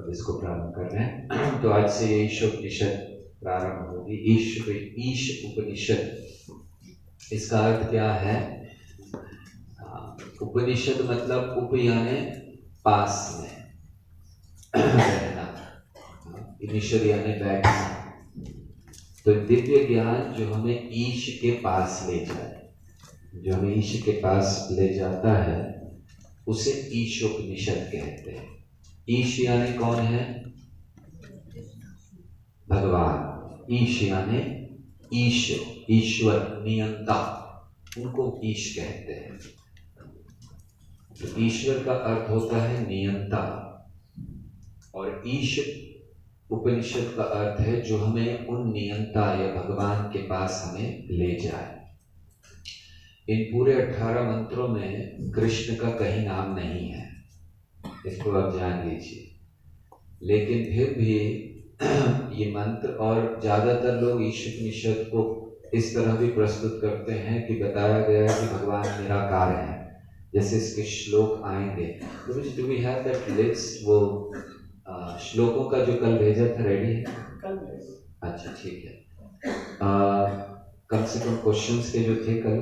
इसको प्रारंभ कर रहे हैं। तो आज से ईश उपनिषद प्रारंभ होगी। ईश उपनिषद, इसका अर्थ क्या है? उपनिषद मतलब उप यानी पास में रहना, निषद यानी बैठना। तो दिव्य ज्ञान जो हमें ईश के पास ले जाए, जो हमें ईश के पास ले जाता है, उसे ईशोपनिषद कहते हैं। ईश यानी कौन है? भगवान। ईश यानी ईश, ईश्वर, नियंता, उनको ईश कहते हैं। तो ईश्वर का अर्थ होता है नियंता, और ईश उपनिषद का अर्थ है जो हमें उन नियंता या भगवान के पास हमें ले जाए। इन पूरे 18 मंत्रों में कृष्ण का कहीं नाम नहीं है, इसको आप जान लीजिए। लेकिन फिर भी ये मंत्र, और ज्यादातर लोग ईश उपनिषद को इस तरह भी प्रस्तुत करते हैं कि बताया गया है कि भगवान निराकार है, जैसे इसके श्लोक आएंगे। Do we have that list? वो श्लोकों का जो कल भेजा था रेडी है? अच्छा, ठीक है। कम से कम क्वेश्चंस के जो थे कल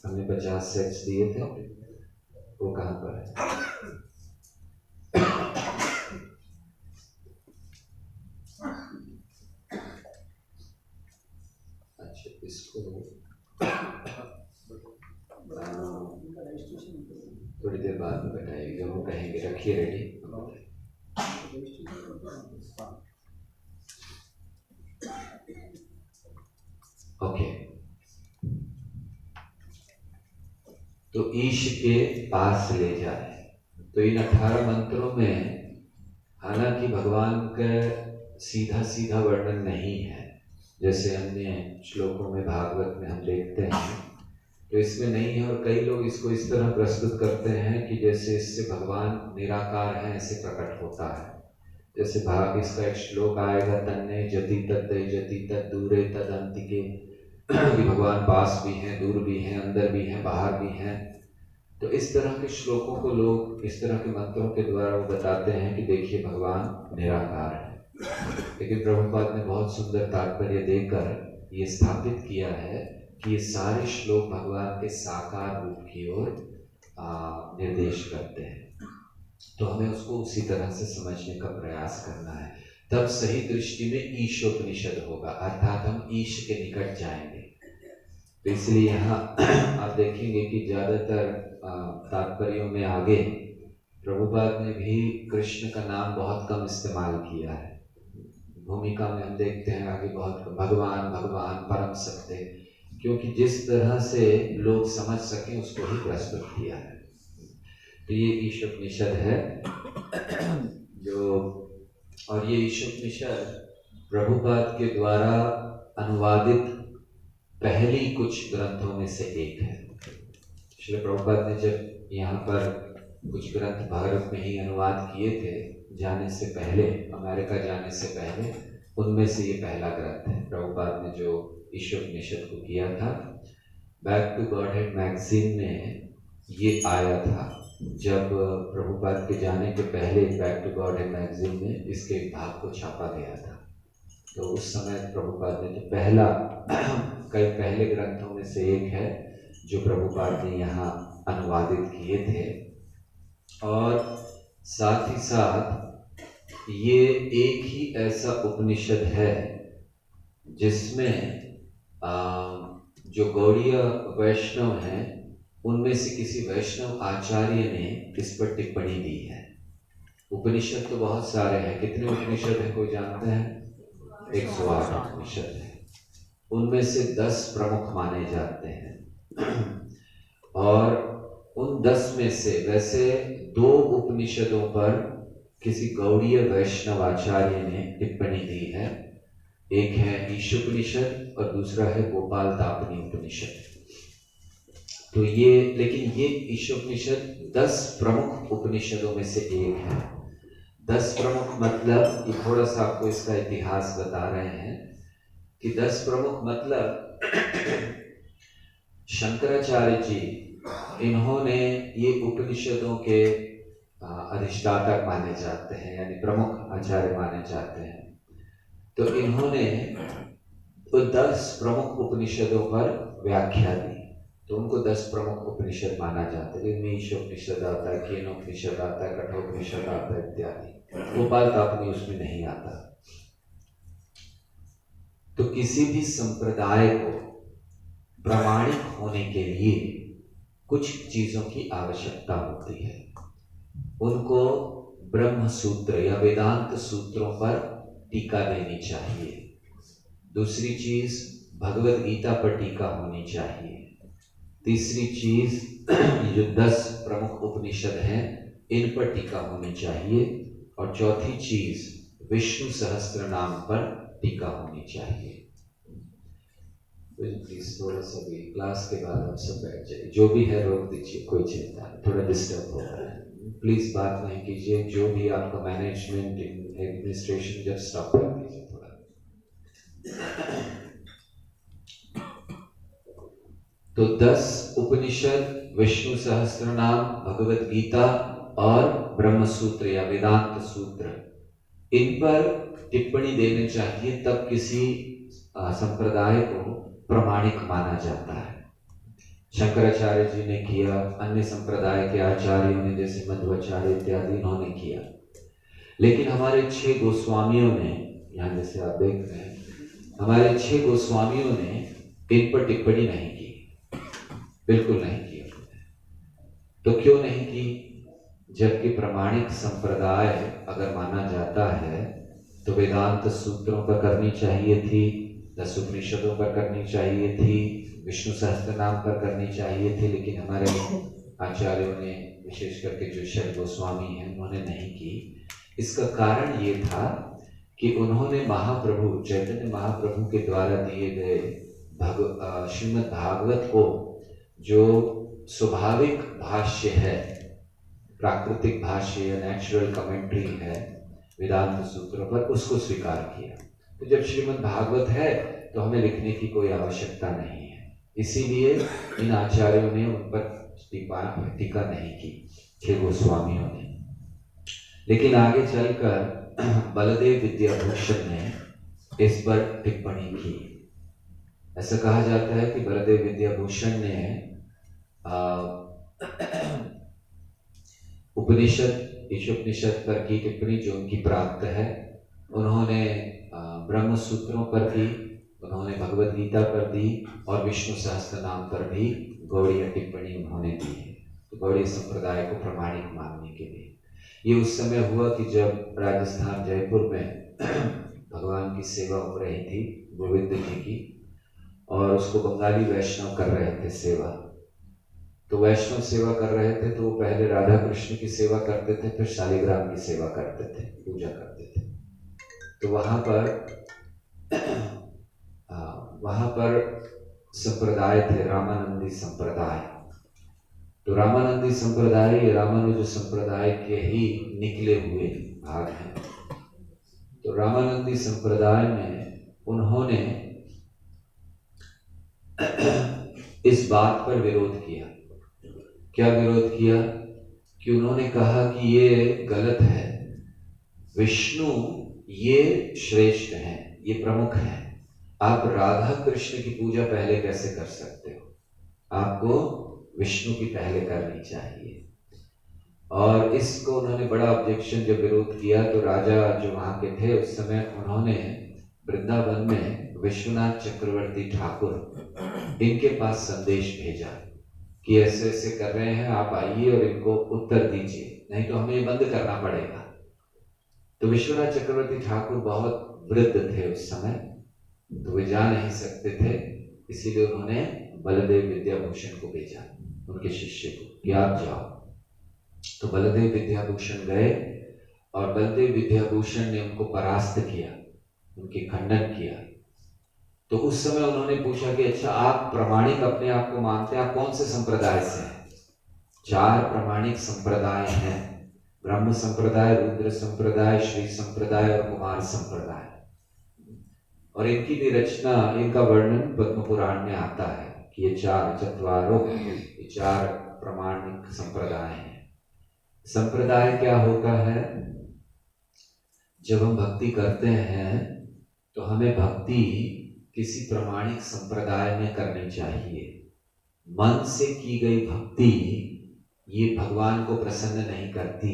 हमने 50 सेट्स दिए थे, वो कहाँ पर है? अच्छा, इसको थोड़ी देर बाद में बताइए, जब वो कहेंगे रखिए रेडी। ओके, तो ईश के पास ले जाए। तो इन 18 मंत्रों में हालांकि भगवान का सीधा सीधा वर्णन नहीं है, जैसे अन्य श्लोकों में भागवत में हम देखते हैं, तो इसमें नहीं है। और कई लोग इसको इस तरह प्रस्तुत करते हैं कि जैसे इससे भगवान निराकार है ऐसे प्रकट होता है। जैसे भाग इसका एक श्लोक आएगा, तन्ने जति तत् जति तत् दूरे तदंतिके, कि भगवान पास भी हैं, दूर भी हैं, अंदर भी हैं, बाहर भी हैं। तो इस तरह के श्लोकों को लोग इस तरह के मंत्रों के द्वारा वो बताते हैं कि देखिए भगवान निराकार है। लेकिन प्रभुपाद ने बहुत सुंदर तात्पर्य देकर ये स्थापित किया है कि ये सारे श्लोक भगवान के साकार रूप की ओर निर्देश करते हैं। तो हमें उसको उसी तरह से समझने का प्रयास करना है, तब सही दृष्टि में ईशोपनिषद होगा, अर्थात हम ईश के निकट जाएंगे। तो इसलिए यहाँ आप देखेंगे कि ज्यादातर तात्पर्यों में आगे प्रभुपाद ने भी कृष्ण का नाम बहुत कम इस्तेमाल किया है। भूमिका में हम देखते हैं आगे बहुत भगवान भगवान परम सत्य, क्योंकि जिस तरह से लोग समझ सकें उसको ही प्रस्तुत किया है। तो ये ईशोपनिषद है जो, और ये ईशोपनिषद प्रभुपाद के द्वारा अनुवादित पहली कुछ ग्रंथों में से एक है। श्री प्रभुपाद ने जब यहाँ पर कुछ ग्रंथ भारत में ही अनुवाद किए थे जाने से पहले, अमेरिका जाने से पहले, उनमें से ये पहला ग्रंथ है प्रभुपाद ने जो ईशोपनिषद को किया था। बैक टू गॉडहेड मैगजीन में ये आया था, जब प्रभुपाद के जाने के पहले बैक टू गॉडहेड मैगजीन में इसके एक भाग को छापा गया था। तो उस समय प्रभुपाद ने जो पहला, कई पहले ग्रंथों में से एक है जो प्रभुपाद ने यहाँ अनुवादित किए थे। और साथ ही साथ ये एक ही ऐसा उपनिषद है जिसमें जो गौड़ीय वैष्णव हैं उनमें से किसी वैष्णव आचार्य ने इस पर टिप्पणी दी है। उपनिषद तो बहुत सारे हैं, कितने उपनिषद हैं कोई जानते हैं? 108 उपनिषद है, उनमें से 10 प्रमुख माने जाते हैं। और उन 10 में से वैसे 2 उपनिषदों पर किसी गौड़ीय वैष्णव आचार्य ने टिप्पणी दी है। एक है ईशोपनिषद और दूसरा है गोपाल तापनी उपनिषद। तो ये, लेकिन ये ईशोपनिषद 10 प्रमुख उपनिषदों में से एक है। 10 प्रमुख मतलब, ये थोड़ा सा आपको इसका इतिहास बता रहे हैं कि 10 प्रमुख मतलब शंकराचार्य जी, इन्होंने ये उपनिषदों के अधिष्ठाता माने जाते हैं, यानी प्रमुख आचार्य माने जाते हैं। तो इन्होंने तो 10 प्रमुख उपनिषदों पर व्याख्या दी। तो उनको 10 प्रमुख उपनिषद माना जाता है। ईश उपनिषद आता है, केनोपनिषद आता है, कठोपनिषद आता है इत्यादि। वो बात अपनी उसमें नहीं आता। तो किसी भी संप्रदाय को प्रामाणिक होने के लिए कुछ चीजों की आवश्यकता होती है। उनको ब्रह्म सूत्र या वेदांत सूत्रों पर टीका देनी चाहिए। दूसरी चीज भगवत गीता पर टीका होनी चाहिए। तीसरी चीज जो 10 प्रमुख उपनिषद हैं इन पर टीका होनी चाहिए। और चौथी चीज विष्णु सहस्त्र नाम पर टीका होनी चाहिए। प्लीज थोड़ा सा भी क्लास के बाद आप सब बैठ जाइए, जो भी है रोक दीजिए, कोई चिंता नहीं, थोड़ा डिस्टर्ब हो रहा है, प्लीज बात नहीं कीजिए। जो भी आपका मैनेजमेंट एडमिनिस्ट्रेशन जब स्टॉप कर दीजिए थोड़ा। तो 10 उपनिषद, विष्णु सहस्त्र नाम, भगवत गीता और ब्रह्म सूत्र या वेदांत सूत्र, इन पर टिप्पणी देनी चाहिए, तब किसी संप्रदाय को प्रामाणिक माना जाता है। शंकराचार्य जी ने किया, अन्य संप्रदाय के आचार्यों ने जैसे मध्वाचार्य इत्यादि इन्होंने किया। लेकिन हमारे 6 गोस्वामियों ने, यहाँ जैसे आप देख रहे हैं, हमारे 6 गोस्वामियों ने इन पर टिप्पणी नहीं की, बिल्कुल नहीं की। तो क्यों नहीं की? जबकि प्रामाणिक संप्रदाय अगर माना जाता है तो वेदांत सूत्रों पर करनी चाहिए थी, 10 उपनिषदों पर करनी चाहिए थी, विष्णु सहस्त्र नाम पर करनी चाहिए थी। लेकिन हमारे आचार्यों ने, विशेष करके जो शैव गोस्वामी हैं, उन्होंने नहीं की। इसका कारण ये था कि उन्होंने महाप्रभु चैतन्य महाप्रभु के द्वारा दिए गए श्रीमद् भागवत को, जो स्वाभाविक भाष्य है, प्राकृतिक भाष्य या नेचुरल कमेंट्री है वेदांत सूत्रों पर, उसको स्वीकार किया। तो जब श्रीमद् भागवत है तो हमें लिखने की कोई आवश्यकता नहीं है। इसीलिए इन आचार्यों ने उन पर टीका नहीं की, 6 गोस्वामियों ने। लेकिन आगे चलकर बलदेव विद्याभूषण ने इस पर टिप्पणी की। ऐसा कहा जाता है कि बलदेव विद्याभूषण ने उपनिषद पर की टिप्पणी जो उनकी प्राप्त है। उन्होंने ब्रह्म सूत्रों पर दी, उन्होंने भगवत गीता पर दी और विष्णु सहस्त्र नाम पर भी गौड़ीय टिप्पणी उन्होंने दी है। तो गौड़ीय संप्रदाय को प्रामाणिक मानने के लिए ये उस समय हुआ कि जब राजस्थान जयपुर में भगवान की सेवा हो रही थी गोविंद जी की, और उसको बंगाली वैष्णव कर रहे थे सेवा। तो वैष्णव सेवा कर रहे थे तो वो पहले राधा कृष्ण की सेवा करते थे, फिर शालिग्राम की सेवा करते थे, पूजा करते थे। तो वहां पर संप्रदाय थे रामानंदी संप्रदाय। तो रामानंदी संप्रदाय ये रामानुज संप्रदाय के ही निकले हुए भाग हैं। तो रामानंदी संप्रदाय में उन्होंने इस बात पर विरोध किया। क्या विरोध किया? कि उन्होंने कहा कि ये गलत है, विष्णु ये श्रेष्ठ हैं, ये प्रमुख हैं, आप राधा कृष्ण की पूजा पहले कैसे कर सकते हो? आपको विष्णु की पहले करनी चाहिए। और इसको उन्होंने बड़ा ऑब्जेक्शन जब विरोध किया तो राजा जो वहां के थे उस समय, उन्होंने वृंदावन में विश्वनाथ चक्रवर्ती ठाकुर इनके पास संदेश भेजा कि ऐसे ऐसे कर रहे हैं, आप आइए और इनको उत्तर दीजिए, नहीं तो हमें बंद करना पड़ेगा। तो विश्वनाथ चक्रवर्ती ठाकुर बहुत वृद्ध थे उस समय, तो वे जा नहीं सकते थे, इसीलिए उन्होंने बलदेव विद्याभूषण को भेजा, उनके शिष्य को, कि आप जाओ। तो बलदेव विद्याभूषण गए और बलदेव विद्याभूषण ने उनको परास्त किया, उनके खंडन किया। तो उस समय उन्होंने पूछा कि अच्छा आप प्रामाणिक अपने आप को मानते हैं, आप कौन से संप्रदाय से हैं? 4 प्रामाणिक संप्रदाय हैं, ब्रह्म संप्रदाय, रुद्र संप्रदाय, श्री संप्रदाय और कुमार संप्रदाय। और इनकी भी रचना, इनका वर्णन पद्म पुराण में आता है कि ये 4 प्रामाणिक संप्रदाय हैं। संप्रदाय क्या होता है? जब हम भक्ति करते हैं तो हमें भक्ति किसी प्रामाणिक संप्रदाय में करनी चाहिए। मन से की गई भक्ति ये भगवान को प्रसन्न नहीं करती।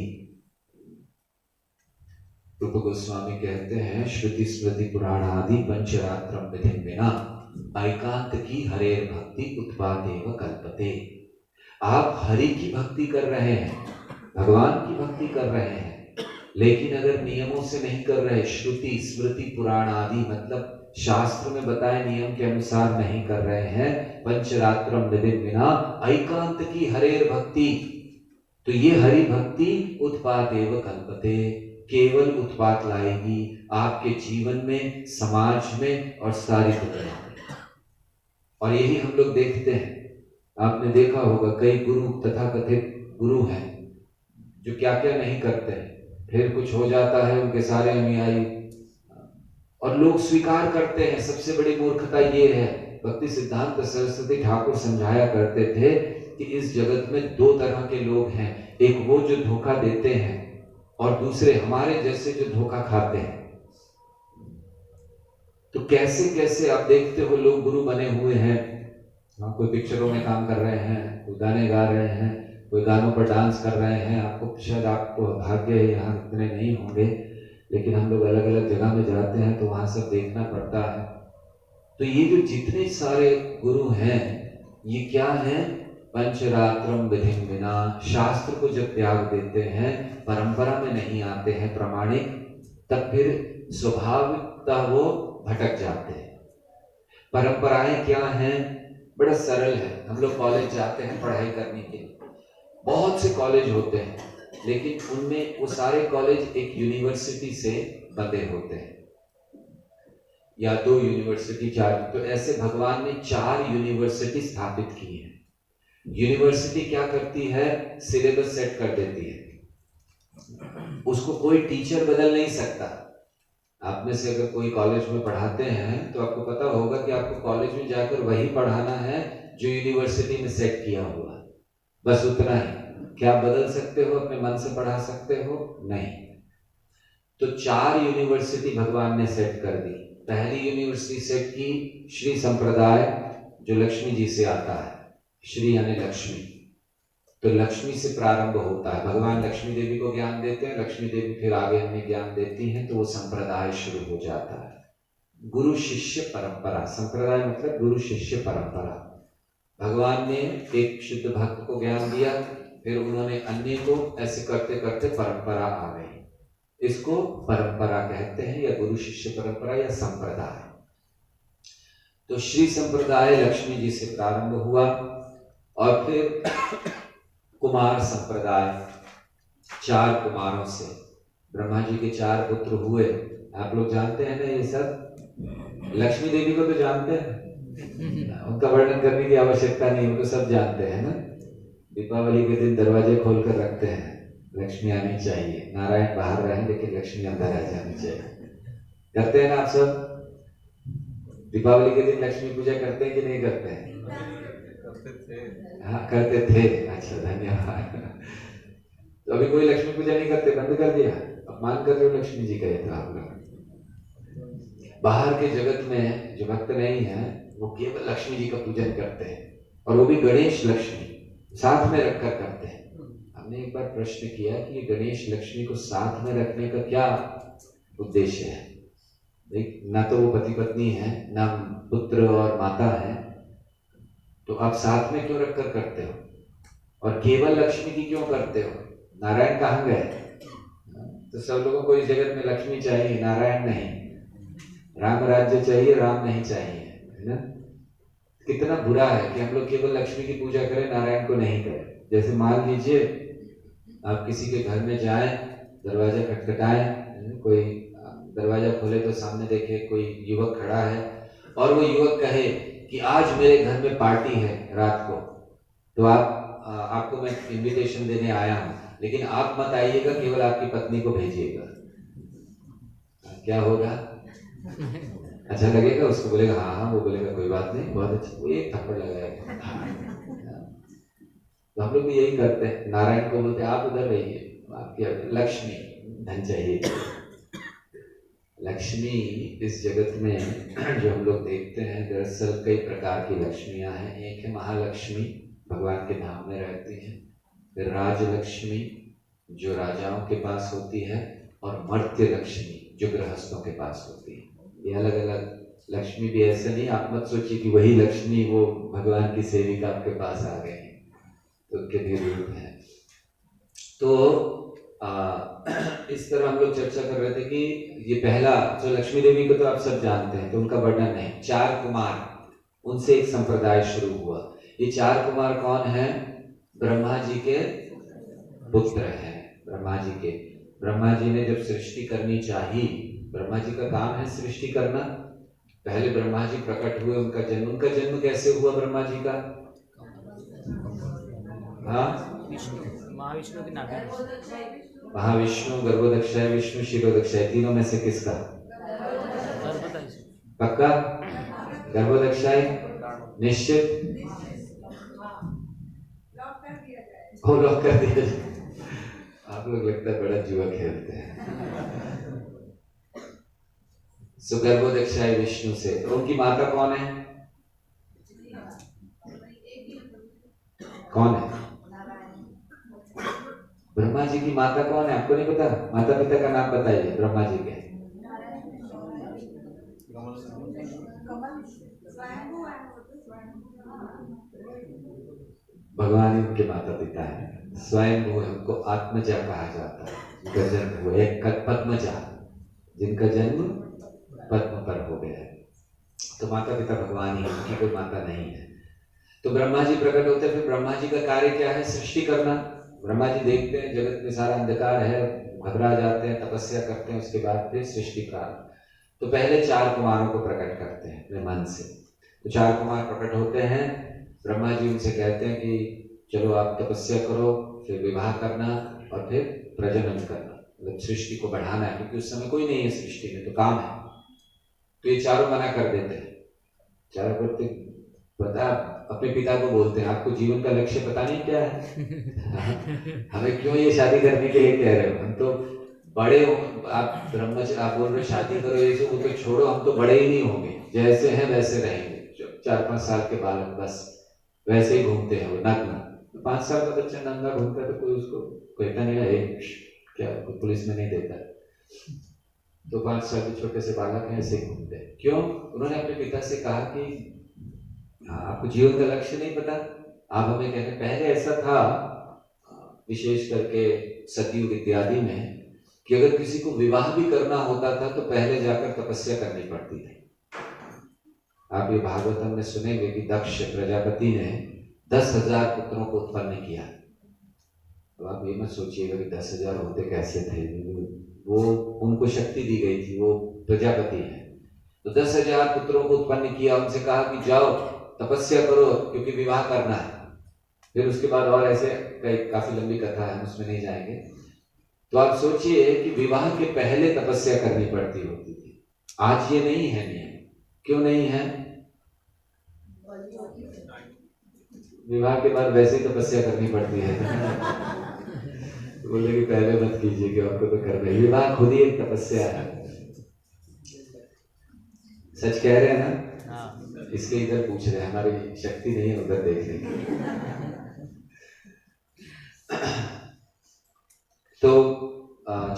रूप गोस्वामी कहते हैं, श्रुति स्मृति पुराण आदि पंचरात्रम विधिं विना एकांत की हरेर भक्ति उत्पादेव कल्पते। आप हरि की भक्ति कर रहे हैं, भगवान की भक्ति कर रहे हैं, लेकिन अगर नियमों से नहीं कर रहे, श्रुति स्मृति पुराण आदि मतलब शास्त्र में बताए नियम के अनुसार नहीं कर रहे हैं, पंचरात्रम विधिं विना एकांत की हरेर भक्ति, तो ये हरि भक्ति उत्पादेव कल्पते, केवल उत्पात लाएगी आपके जीवन में, समाज में और सारी दुनिया में। और यही हम लोग देखते हैं। आपने देखा होगा कई गुरु तथा कथित गुरु हैं जो क्या क्या नहीं करते हैं, फिर कुछ हो जाता है, उनके सारे अनुयायी और लोग स्वीकार करते हैं। सबसे बड़ी मूर्खता ये है। भक्ति सिद्धांत सरस्वती ठाकुर समझाया करते थे कि इस जगत में दो तरह के लोग हैं, एक वो जो धोखा देते हैं और दूसरे हमारे जैसे जो धोखा खाते हैं। तो कैसे कैसे आप देखते हो लोग गुरु बने हुए हैं, कोई पिक्चरों में काम कर रहे हैं, कोई गाने गा रहे हैं, कोई गानों पर डांस कर रहे हैं। आपको शायद आपको भाग्य यहाँ इतने नहीं होंगे, लेकिन हम लोग अलग अलग जगह में जाते हैं तो वहाँ सब देखना पड़ता है। तो ये जो जितने सारे गुरु हैं ये क्या है? पंचरात्रम विधिं विना, शास्त्र को जब त्याग देते हैं, परंपरा में नहीं आते हैं प्रामाणिक, तब फिर स्वाभाविकता वो भटक जाते हैं। परंपराएं क्या हैं? बड़ा सरल है। हम लोग कॉलेज जाते हैं पढ़ाई करने के लिए, बहुत से कॉलेज होते हैं, लेकिन उनमें वो सारे कॉलेज एक यूनिवर्सिटी से बंधे होते हैं, या 2 यूनिवर्सिटी, 4। तो ऐसे भगवान ने 4 यूनिवर्सिटी स्थापित की है। यूनिवर्सिटी क्या करती है? सिलेबस सेट कर देती है, उसको कोई टीचर बदल नहीं सकता। आप में से अगर कोई कॉलेज में पढ़ाते हैं तो आपको पता होगा कि आपको कॉलेज में जाकर वही पढ़ाना है जो यूनिवर्सिटी में सेट किया हुआ, बस उतना ही। क्या बदल सकते हो? अपने मन से पढ़ा सकते हो? नहीं। तो 4 यूनिवर्सिटी भगवान ने सेट कर दी। पहली यूनिवर्सिटी सेट की श्री संप्रदाय, जो लक्ष्मी जी से आता है। श्री यानी लक्ष्मी, तो लक्ष्मी से प्रारंभ होता है। भगवान लक्ष्मी देवी को ज्ञान देते हैं, लक्ष्मी देवी फिर आगे हमें ज्ञान देती हैं, तो वो संप्रदाय शुरू हो जाता है। गुरु शिष्य परंपरा, संप्रदाय मतलब गुरु शिष्य परंपरा। भगवान ने एक शुद्ध भक्त को ज्ञान दिया, फिर उन्होंने अन्य को, ऐसे करते करते परंपरा आ गई। इसको परंपरा कहते हैं, या गुरु शिष्य परंपरा या संप्रदाय। तो श्री संप्रदाय लक्ष्मी जी से प्रारंभ हुआ, और फिर कुमार संप्रदाय, 4 कुमारों से। ब्रह्मा जी के 4 पुत्र हुए, आप लोग जानते हैं ना ये सब। लक्ष्मी देवी को तो जानते हैं, उनका वर्णन करने की आवश्यकता नहीं, उनको सब जानते हैं ना। दीपावली के दिन दरवाजे खोल कर रखते हैं, लक्ष्मी आनी चाहिए। नारायण बाहर रहे लेकिन लक्ष्मी अंदर आ जानी चाहिए। करते हैं ना आप सब? दीपावली के दिन लक्ष्मी पूजा करते हैं कि नहीं करते हैं? हाँ, करते थे। अच्छा, धन्यवाद। तो अभी कोई लक्ष्मी पूजा नहीं करते, बंद कर दिया? अपमान कर रहे हो लक्ष्मी जी का। ये तो आप लोग बाहर के जगत में जो भक्त नहीं है वो केवल लक्ष्मी जी का पूजन करते हैं, और वो भी गणेश लक्ष्मी साथ में रखकर करते हैं। हमने एक बार प्रश्न किया कि ये गणेश लक्ष्मी को साथ में रखने का क्या उद्देश्य है? ना तो वो पति पत्नी है, ना पुत्र और माता है, तो आप साथ में क्यों रखकर करते हो? और केवल लक्ष्मी की क्यों करते हो? नारायण कहाँ गए? तो सब लोगों को इस जगत में लक्ष्मी चाहिए, नारायण नहीं। राम राज्य चाहिए, राम नहीं चाहिए, है ना? कितना बुरा है कि हम लोग केवल लक्ष्मी की पूजा करें, नारायण को नहीं करें। जैसे मान लीजिए आप किसी के घर में जाएं, दरवाजा खटखटाएं, कोई दरवाजा खोले तो सामने देखे कोई युवक खड़ा है, और वो युवक कहे कि आज मेरे घर में पार्टी है रात को, तो आपको मैं इनविटेशन देने आया हूँ, लेकिन आप मत आइएगा, केवल आपकी पत्नी को भेजिएगा। क्या होगा? अच्छा लगेगा उसको? बोलेगा हाँ हाँ। वो बोलेगा कोई बात नहीं, बहुत अच्छा। वो एक थप्पड़ लगाएगा। तो हम लोग भी यही करते हैं, नारायण को बोलते हैं आप उधर रहिए, आपकी लक्ष्मी धन चाहिए। लक्ष्मी इस जगत में जो हम लोग देखते हैं, दरअसल कई प्रकार की लक्ष्मियां हैं। एक है महालक्ष्मी, भगवान के धाम में रहती है। फिर राजलक्ष्मी जो राजाओं के पास होती है, और मर्त्य लक्ष्मी जो गृहस्थों के पास होती है। ये अलग अलग लक्ष्मी भी ऐसे नहीं, आप मत सोचिए कि वही लक्ष्मी वो भगवान की सेविका आपके पास आ गए, तो उनके भी रूप है। तो इस तरह हम लोग चर्चा कर रहे थे कि ये पहला जो लक्ष्मी देवी को तो आप सब जानते हैं, तो उनका वर्णन नहीं। 4 कुमार, उनसे एक संप्रदाय शुरू हुआ। ये 4 कुमार कौन है? ब्रह्मा जी के पुत्र हैं। ब्रह्मा जी के, ब्रह्मा जी ने जब सृष्टि करनी चाहिए, ब्रह्मा जी का काम है सृष्टि करना। पहले ब्रह्मा जी प्रकट हुए, उनका जन्म कैसे हुआ ब्रह्मा जी का? हाँ, महाविष्णु के नाम। महाविष्णु, गर्भोदक्षाय विष्णु, क्षीरोदक्षाय, तीनों में से किसका? पक्का? गर्भोदक्षाय निश्चित? हो, लॉक कर दिया जाए। आप लोग लगता है बड़ा जुआ खेलते हैं। गर्भोदक्षाय विष्णु से, तो उनकी माता कौन है? कौन है? ब्रह्मा जी की माता कौन है? आपको नहीं पता? माता पिता का नाम बताइए ब्रह्मा जी के। भगवान ही उनके माता पिता है। स्वयं वो हमको आत्मजा कहा जाता है, जिनका जन्म हुआ। एक पद्मजा, जिनका जन्म पद्म पर हो गया है। तो माता पिता भगवान ही, उनकी कोई माता नहीं है। तो ब्रह्मा जी प्रकट होते हैं। फिर ब्रह्मा जी का कार्य क्या है? सृष्टि करना। ब्रह्मा जी देखते हैं जगत में सारा अंधकार है, घबरा जाते हैं, तपस्या करते हैं, उसके बाद फिर सृष्टि प्रारंभ। तो पहले 4 कुमारों को प्रकट करते हैं अपने मन से। तो 4 कुमार प्रकट होते हैं। ब्रह्मा जी उनसे कहते हैं कि चलो आप तपस्या करो, फिर विवाह करना, और फिर प्रजनन करना, मतलब सृष्टि को बढ़ाना है, क्योंकि उस समय कोई नहीं है सृष्टि में, तो काम है। तो ये चारों मना कर देते हैं। चारों करते पता, अपने पिता को बोलते हैं आपको जीवन का लक्ष्य पता नहीं क्या है? हमें क्यों ये शादी करने के लिए कह रहे हो? हम तो बड़े हो, आप ब्रह्मचर्य आप बोल रहे शादी करो, ये सब तो छोड़ो, हम तो बड़े ही नहीं होंगे, जैसे हैं वैसे रहेंगे। 4-5 साल के बालक बस वैसे ही घूमते हैं, वो नग्न। 5 साल का बच्चा नंगा घूमता है तो कोई उसको कहता नहीं है क्या, पुलिस में नहीं देता। तो 5 साल के छोटे से बालक हैं, ऐसे ही घूमते हैं। क्यों? उन्होंने अपने पिता से कहा कि आपको जीवन का लक्ष्य नहीं पता, आप हमें कहते। पहले ऐसा था, विशेष करके सतयुग इत्यादि में, कि अगर किसी को विवाह भी करना होता था तो पहले जाकर तपस्या करनी पड़ती थी। आप ये भागवतम में सुनेंगे कि दक्ष प्रजापति ने 10,000 पुत्रों को उत्पन्न किया। तो आप ये मत सोचिएगा कि 10,000 होते कैसे थे, वो उनको शक्ति दी गई थी, वो प्रजापति है। तो 10,000 पुत्रों को उत्पन्न किया, उनसे कहा कि जाओ तपस्या करो क्योंकि विवाह करना है। फिर उसके बाद और ऐसे कई काफी लंबी कथा है, उसमें नहीं जाएंगे। तो आप सोचिए कि विवाह के पहले तपस्या करनी पड़ती होती थी। आज ये नहीं है नियम। क्यों नहीं है? विवाह के बाद वैसे ही तपस्या करनी पड़ती है। तो बोले कि पहले मत कीजिए कि आपको तो करना है। विवाह खुद ही एक तपस्या है। सच कह रहे हैं ना? इसके इधर पूछ रहे हैं, हमारी शक्ति नहीं है उधर देखने की। तो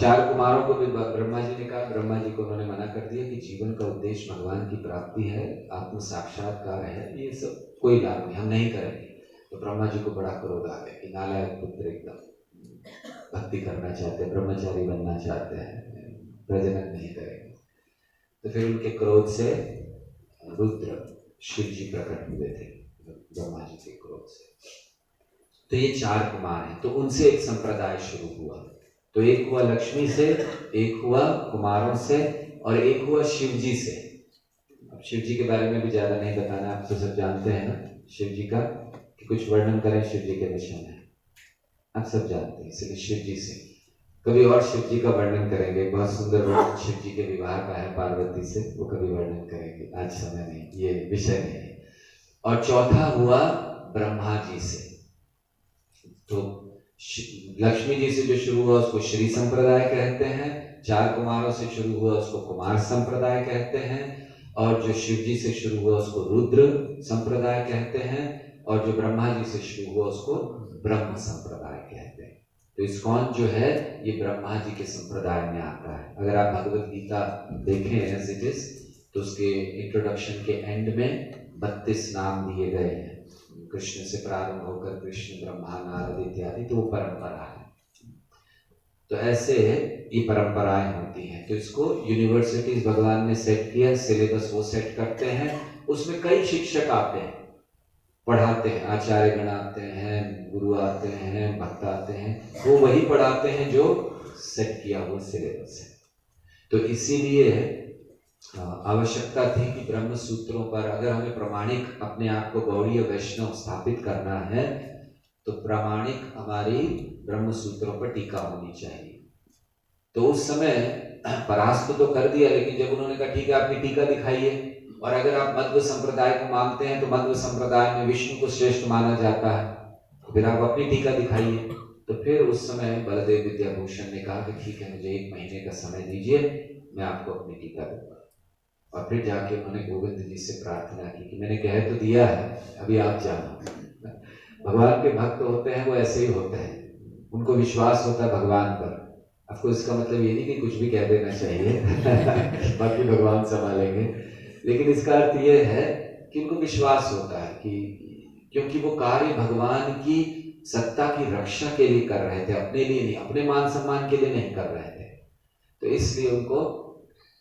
4 कुमारों को भी ब्रह्मा जी ने कहा, ब्रह्मा जी को उन्होंने मना कर दिया कि जीवन का उद्देश्य भगवान की प्राप्ति है, आत्म साक्षात्कार है, ये सब कोई लाभ नहीं, हम नहीं करेंगे। तो ब्रह्मा जी को बड़ा क्रोध आ गया कि नालायक पुत्र, एकदम भक्ति करना चाहते हैं, ब्रह्मचारी बनना चाहते हैं, प्रजनन नहीं करेंगे। तो फिर उनके क्रोध से रुद्र शिव जी प्रकट हुए थे, ब्रह्मा जी के क्रोध से। तो ये 4 कुमार हैं, तो उनसे एक संप्रदाय शुरू हुआ। तो एक हुआ लक्ष्मी से, एक हुआ कुमारों से, और एक हुआ शिव जी से। अब शिव जी के बारे में भी ज्यादा नहीं बताना, आप तो सब जानते हैं ना शिव जी का, कि कुछ वर्णन करें शिव जी के विषय में, आप सब जानते हैं। इसलिए शिव जी से कभी और शिव जी का वर्णन करेंगे। बहुत सुंदर वर्णन शिव जी के विवाह का है पार्वती से, वो कभी वर्णन करेंगे, आज समय नहीं, ये विषय नहीं है। और चौथा हुआ ब्रह्मा जी से। तो लक्ष्मी जी से जो शुरू हुआ उसको श्री संप्रदाय कहते हैं, 4 कुमारों से शुरू हुआ उसको कुमार संप्रदाय कहते हैं, और जो शिव जी से शुरू हुआ उसको रुद्र संप्रदाय कहते हैं, और जो ब्रह्मा जी से शुरू हुआ उसको ब्रह्म संप्रदाय कहते हैं। तो इस्कॉन जो है ये ब्रह्मा जी के संप्रदाय में आता है। अगर आप भगवत गीता देखें एज इट इज, तो उसके इंट्रोडक्शन के एंड में 32 नाम दिए गए हैं, कृष्ण से प्रारंभ होकर कृष्ण, ब्रह्मा, नारद इत्यादि, तो वो परंपरा है। तो ऐसे ये परंपराएं होती हैं। तो इसको यूनिवर्सिटीज भगवान ने सेट किया, सिलेबस वो सेट करते हैं, उसमें कई शिक्षक आते हैं, पढ़ाते हैं, आचार्य गण आते हैं, गुरु आते हैं, भक्त आते हैं, वो वही पढ़ाते हैं जो सेट किया हुआ सिलेबस है। तो इसीलिए आवश्यकता थी कि ब्रह्म सूत्रों पर अगर हमें प्रामाणिक अपने आप को गौड़ीय वैष्णव स्थापित करना है, तो प्रामाणिक हमारी ब्रह्म सूत्रों पर टीका होनी चाहिए। तो उस समय परास्त तो कर दिया, लेकिन जब उन्होंने कहा ठीक है आपकी टीका दिखाइए, और अगर आप मध्व संप्रदाय को मानते हैं तो मध्व संप्रदाय में विष्णु को श्रेष्ठ माना जाता है, तो फिर आप अपनी टीका दिखाइए। तो फिर उस समय बलदेव विद्याभूषण ने कहा कि ठीक है, मुझे 1 महीने का समय दीजिए, मैं आपको अपनी टीका दूंगा। और फिर जाके उन्होंने गोविंद जी से प्रार्थना की कि मैंने कह तो दिया है, अभी आप जानो। भगवान के भक्त होते हैं वो ऐसे ही होते हैं, उनको विश्वास होता है भगवान पर। आपको इसका मतलब ये नहीं कि कुछ भी कह देना चाहिए बाकी भगवान संभालेंगे, लेकिन इसका अर्थ ये है कि उनको विश्वास होता है कि क्योंकि वो कार्य भगवान की सत्ता की रक्षा के लिए कर रहे थे, अपने लिए नहीं, अपने मान सम्मान के लिए नहीं कर रहे थे। तो इसलिए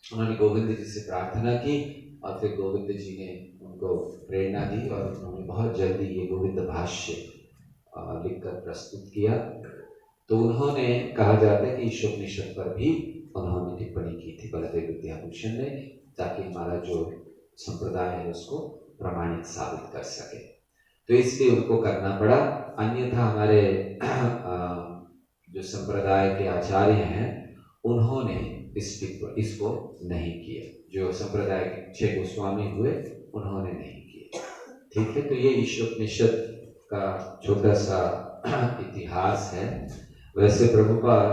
उन्होंने गोविंद जी से प्रार्थना की, और फिर गोविंद जी ने उनको प्रेरणा दी, और उन्होंने बहुत जल्दी ये गोविंद भाष्य लिखकर प्रस्तुत किया। तो उन्होंने, कहा जाता है कि ईशोपनिषद पर भी उन्होंने टिप्पणी की थी बलदेव विद्याभूषण ने, ताकि हमारा जो संप्रदाय है उसको प्रमाणित साबित कर सके। तो इसलिए उनको करना पड़ा, अन्यथा हमारे जो संप्रदाय के आचार्य हैं उन्होंने इसको नहीं किया। जो संप्रदाय के 6 गोस्वामी हुए उन्होंने नहीं किया। ठीक है, तो ये ईशोपनिषद का छोटा सा इतिहास है। वैसे प्रभुपाद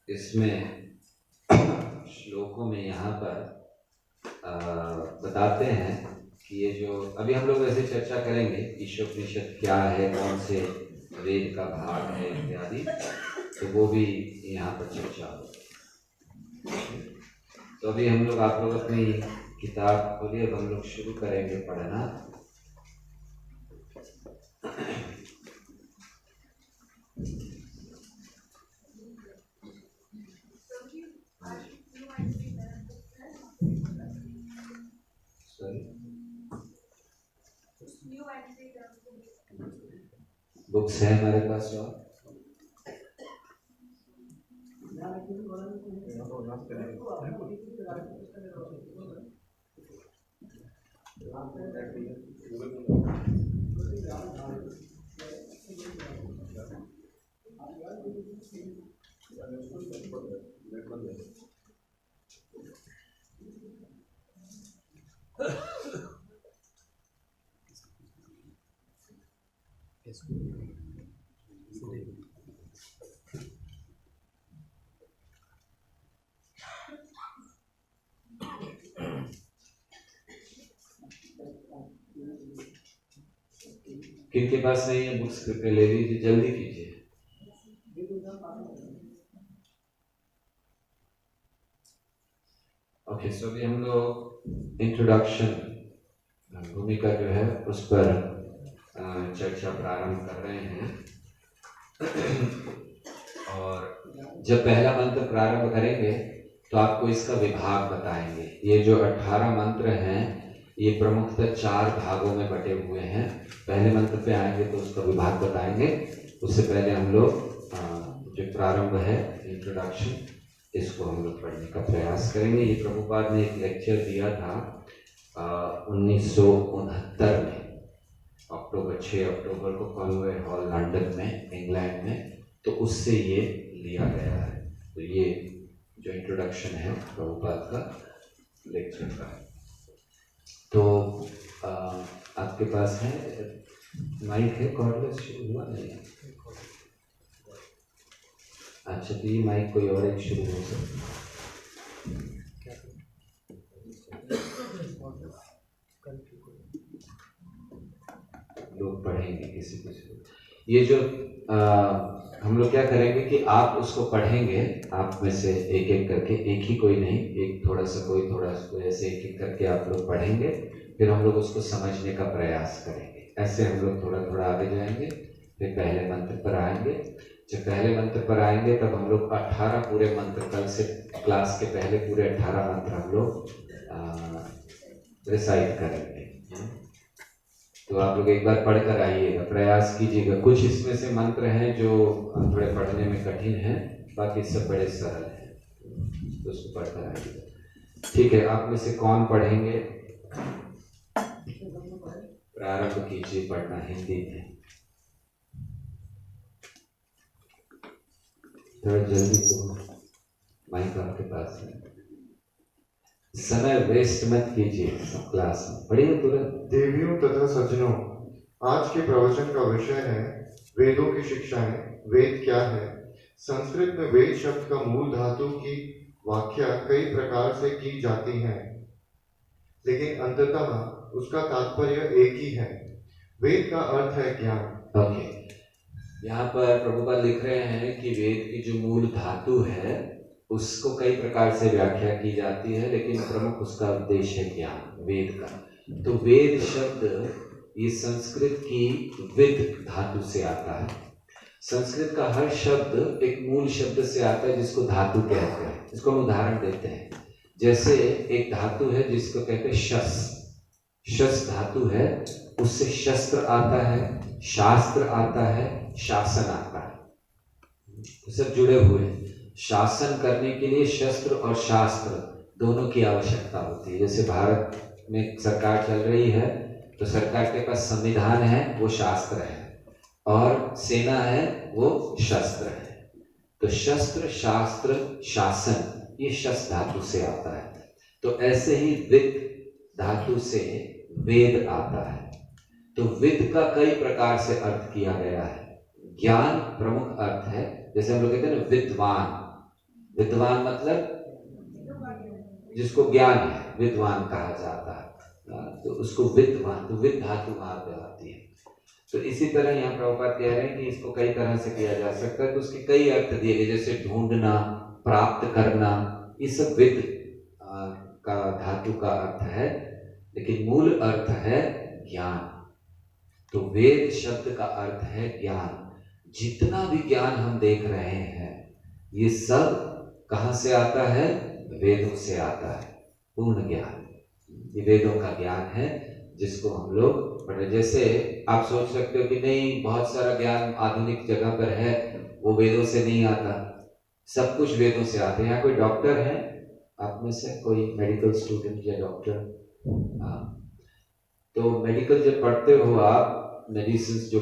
इसमें श्लोकों में यहाँ पर बताते हैं कि ये जो अभी हम लोग वैसे चर्चा करेंगे ईशोपनिषद क्या है, कौन से वेद का भाग है इत्यादि, तो वो भी यहाँ पर चर्चा हो। तो अभी हम लोग, आप लोग अपनी किताब खोलिए, अब हम लोग शुरू करेंगे पढ़ना। बुक्स है हमारे पास और किनके पास नहीं है बुक्स, कृपया ले लीजिए, जल्दी कीजिए। ओके, सो अभी हम लोग इंट्रोडक्शन, भूमिका जो है उस पर चर्चा प्रारंभ कर रहे हैं। और जब पहला मंत्र प्रारंभ करेंगे तो आपको इसका विभाग बताएंगे। ये जो 18 मंत्र हैं ये प्रमुखतः 4 भागों में बटे हुए हैं। पहले मंत्र पे आएंगे तो उसका विभाग बताएंगे। उससे पहले हम लोग जो प्रारंभ है, इंट्रोडक्शन, इसको हम लोग पढ़ने का प्रयास करेंगे। ये प्रभुपाद ने एक लेक्चर दिया था 1969 में, 6 अक्टूबर को कॉलवे हॉल लंदन में, इंग्लैंड में। तो उससे ये लिया गया है। तो ये जो इंट्रोडक्शन है प्रभुपाद का लेक्चर का, तो आपके पास है माइक है कॉर्डलेस शुरू हुआ नहीं? अच्छा, तो ये माइक कोई और एक शुरू हो सकता है। लोग पढ़ेंगे किसी किसी ये जो हम लोग क्या करेंगे कि आप उसको पढ़ेंगे, आप में से एक एक करके, एक ही कोई नहीं, एक थोड़ा सा कोई थोड़ा सा कोई, ऐसे एक एक करके आप लोग पढ़ेंगे, फिर हम लोग उसको समझने का प्रयास करेंगे। ऐसे हम लोग थोड़ा थोड़ा आगे जाएंगे, फिर पहले मंत्र पर आएंगे। जब पहले मंत्र पर आएंगे तब हम लोग 18 पूरे मंत्र, कल से क्लास के पहले पूरे 18 मंत्र हम लोग रिसाइट करेंगे। तो आप लोग एक बार पढ़कर आइएगा, प्रयास कीजिएगा। कुछ इसमें से मंत्र हैं जो थोड़े पढ़ने में कठिन हैं, बाकी सब बड़े सरल हैं, तो उसको पढ़कर आइएगा। ठीक है, आप में से कौन पढ़ेंगे? प्रारंभ कीजिए पढ़ना हिंदी में, थोड़ा जल्दी तो, माइक आपके पास है। समय वेस्ट मत कीजिए क्लास में, पढ़िए तुरंत। देवियों तथा सज्जनों, आज के प्रवचन का विषय है वेदों की शिक्षाएं। वेद क्या है? संस्कृत में वेद शब्द का मूल धातु की व्याख्या कई प्रकार से की जाती है, लेकिन अंततः उसका तात्पर्य एक ही है। वेद का अर्थ है ज्ञान। ओके, यहाँ पर प्रभुपाद लिख रहे हैं कि वेद की जो मूल धातु है उसको कई प्रकार से व्याख्या की जाती है, लेकिन प्रमुख उसका उद्देश्य है ज्ञान, वेद का। तो वेद शब्द ये संस्कृत की विद धातु से आता है। संस्कृत का हर शब्द एक मूल शब्द से आता है जिसको धातु कहते हैं। इसको हम उदाहरण देते हैं, जैसे एक धातु है जिसको कहते हैं शस, शस धातु है, उससे शस्त्र आता है, शास्त्र आता है, शासन आता है, सब जुड़े हुए हैं। शासन करने के लिए शस्त्र और शास्त्र दोनों की आवश्यकता होती है। जैसे भारत में सरकार चल रही है तो सरकार के पास संविधान है, वो शास्त्र है, और सेना है, वो शस्त्र है। तो शस्त्र, शास्त्र, शासन, ये शस धातु से आता है। तो ऐसे ही विद धातु से वेद आता है। तो विद का कई प्रकार से अर्थ किया गया है। ज्ञान प्रमुख अर्थ है, जैसे हम लोग कहते हैं ना विद्वान, विद्वान मतलब जिसको ज्ञान है, विद्वान कहा जाता है, तो उसको विद्वान, तो विद धातु वहां पे आती है। तो इसी तरह यहाँ प्रभुपाद कह रहे हैं कि इसको कई तरह से किया जा सकता है, तो उसके कई अर्थ दिए गए, जैसे ढूंढना, प्राप्त करना, ये सब विद का धातु का अर्थ है, लेकिन मूल अर्थ है ज्ञान। तो वेद शब्द का अर्थ है ज्ञान। जितना भी ज्ञान हम देख रहे हैं ये सब कहाँ से आता है? वेदों से आता है। पूर्ण ज्ञान ये वेदों का ज्ञान है, जिसको हम लोग पढ़े। जैसे आप सोच सकते हो कि नहीं, बहुत सारा ज्ञान आधुनिक जगह पर है, वो वेदों से नहीं आता। सब कुछ वेदों से आता है। यहाँ कोई डॉक्टर है आप में से? कोई मेडिकल स्टूडेंट या डॉक्टर? हाँ, तो मेडिकल जब पढ़ते हो आप, मेडिसिन जो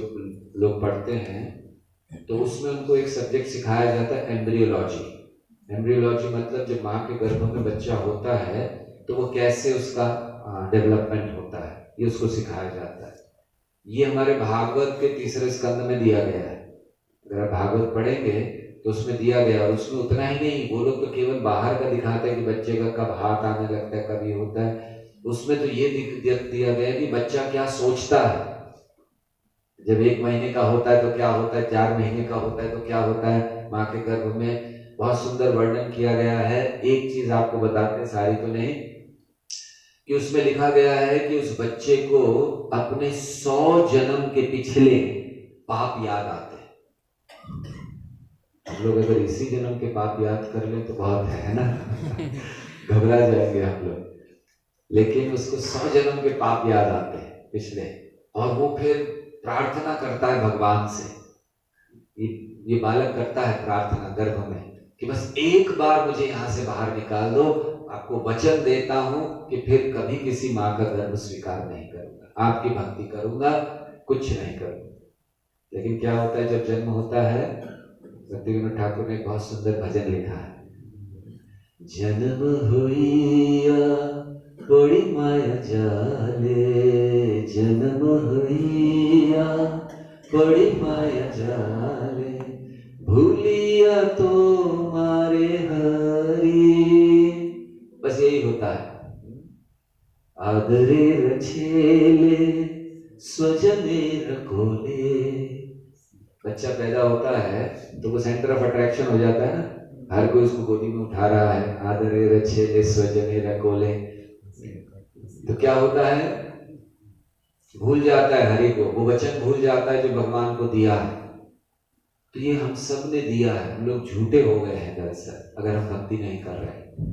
लोग पढ़ते हैं, तो उसमें उनको एक सब्जेक्ट सिखाया जाता है एम्ब्रियोलॉजी। एम्ब्रियोलॉजी मतलब जब माँ के गर्भ में बच्चा होता है तो वो कैसे उसका डेवलपमेंट होता है, ये उसको सिखाया जाता है। ये हमारे भागवत के 3रे स्कंद में दिया गया है। अगर आप भागवत पढ़ेंगे तो उसमें दिया गया, और उसमें उतना ही नहीं, वो लोग तो केवल बाहर का दिखाते हैं कि बच्चे का कब हाथ आने लगता है, कब ये होता है। उसमें तो ये दिया गया कि बच्चा क्या सोचता है, जब 1 महीने का होता है तो क्या होता है, 4 महीने का होता है तो क्या होता है माँ के गर्भ में। बहुत सुंदर वर्णन किया गया है। एक चीज आपको बताते हैं, सारी तो नहीं, कि उसमें लिखा गया है कि उस बच्चे को अपने 100 जन्म के पिछले पाप याद आते हैं। हम लोग अगर इसी जन्म के पाप याद कर ले तो बहुत है ना, घबरा जाएंगे हम लोग। लेकिन उसको 100 जन्म के पाप याद आते हैं पिछले, और वो फिर प्रार्थना करता है भगवान से। ये बालक करता है प्रार्थना गर्भ में कि बस एक बार मुझे यहाँ से बाहर निकाल दो, आपको वचन देता हूँ कि फिर कभी किसी माँ का गर्भ स्वीकार नहीं करूंगा, आपकी भक्ति करूंगा, कुछ नहीं करूंगा। लेकिन क्या होता है जब जन्म होता है? भक्ति विनोद ठाकुर ने एक बहुत सुंदर भजन लिखा है, जन्म हुइया बड़ी माया जाले जन्म हुईया, बड़ी माया जाले भूलिया तो मारे हरी। बस यही होता है। आदरे रछेले स्वजने रखोले। बच्चा पैदा होता है तो वो सेंटर ऑफ अट्रैक्शन हो जाता है ना, हर कोई उसको गोदी में उठा रहा है। आदरे रछेले स्वजने रखोले, तो क्या होता है, भूल जाता है हरि को, वो वचन भूल जाता है जो भगवान को दिया है। तो ये हम सब ने दिया है, हम लोग झूठे हो गए हैं दरअसल अगर हम भक्ति नहीं कर रहे,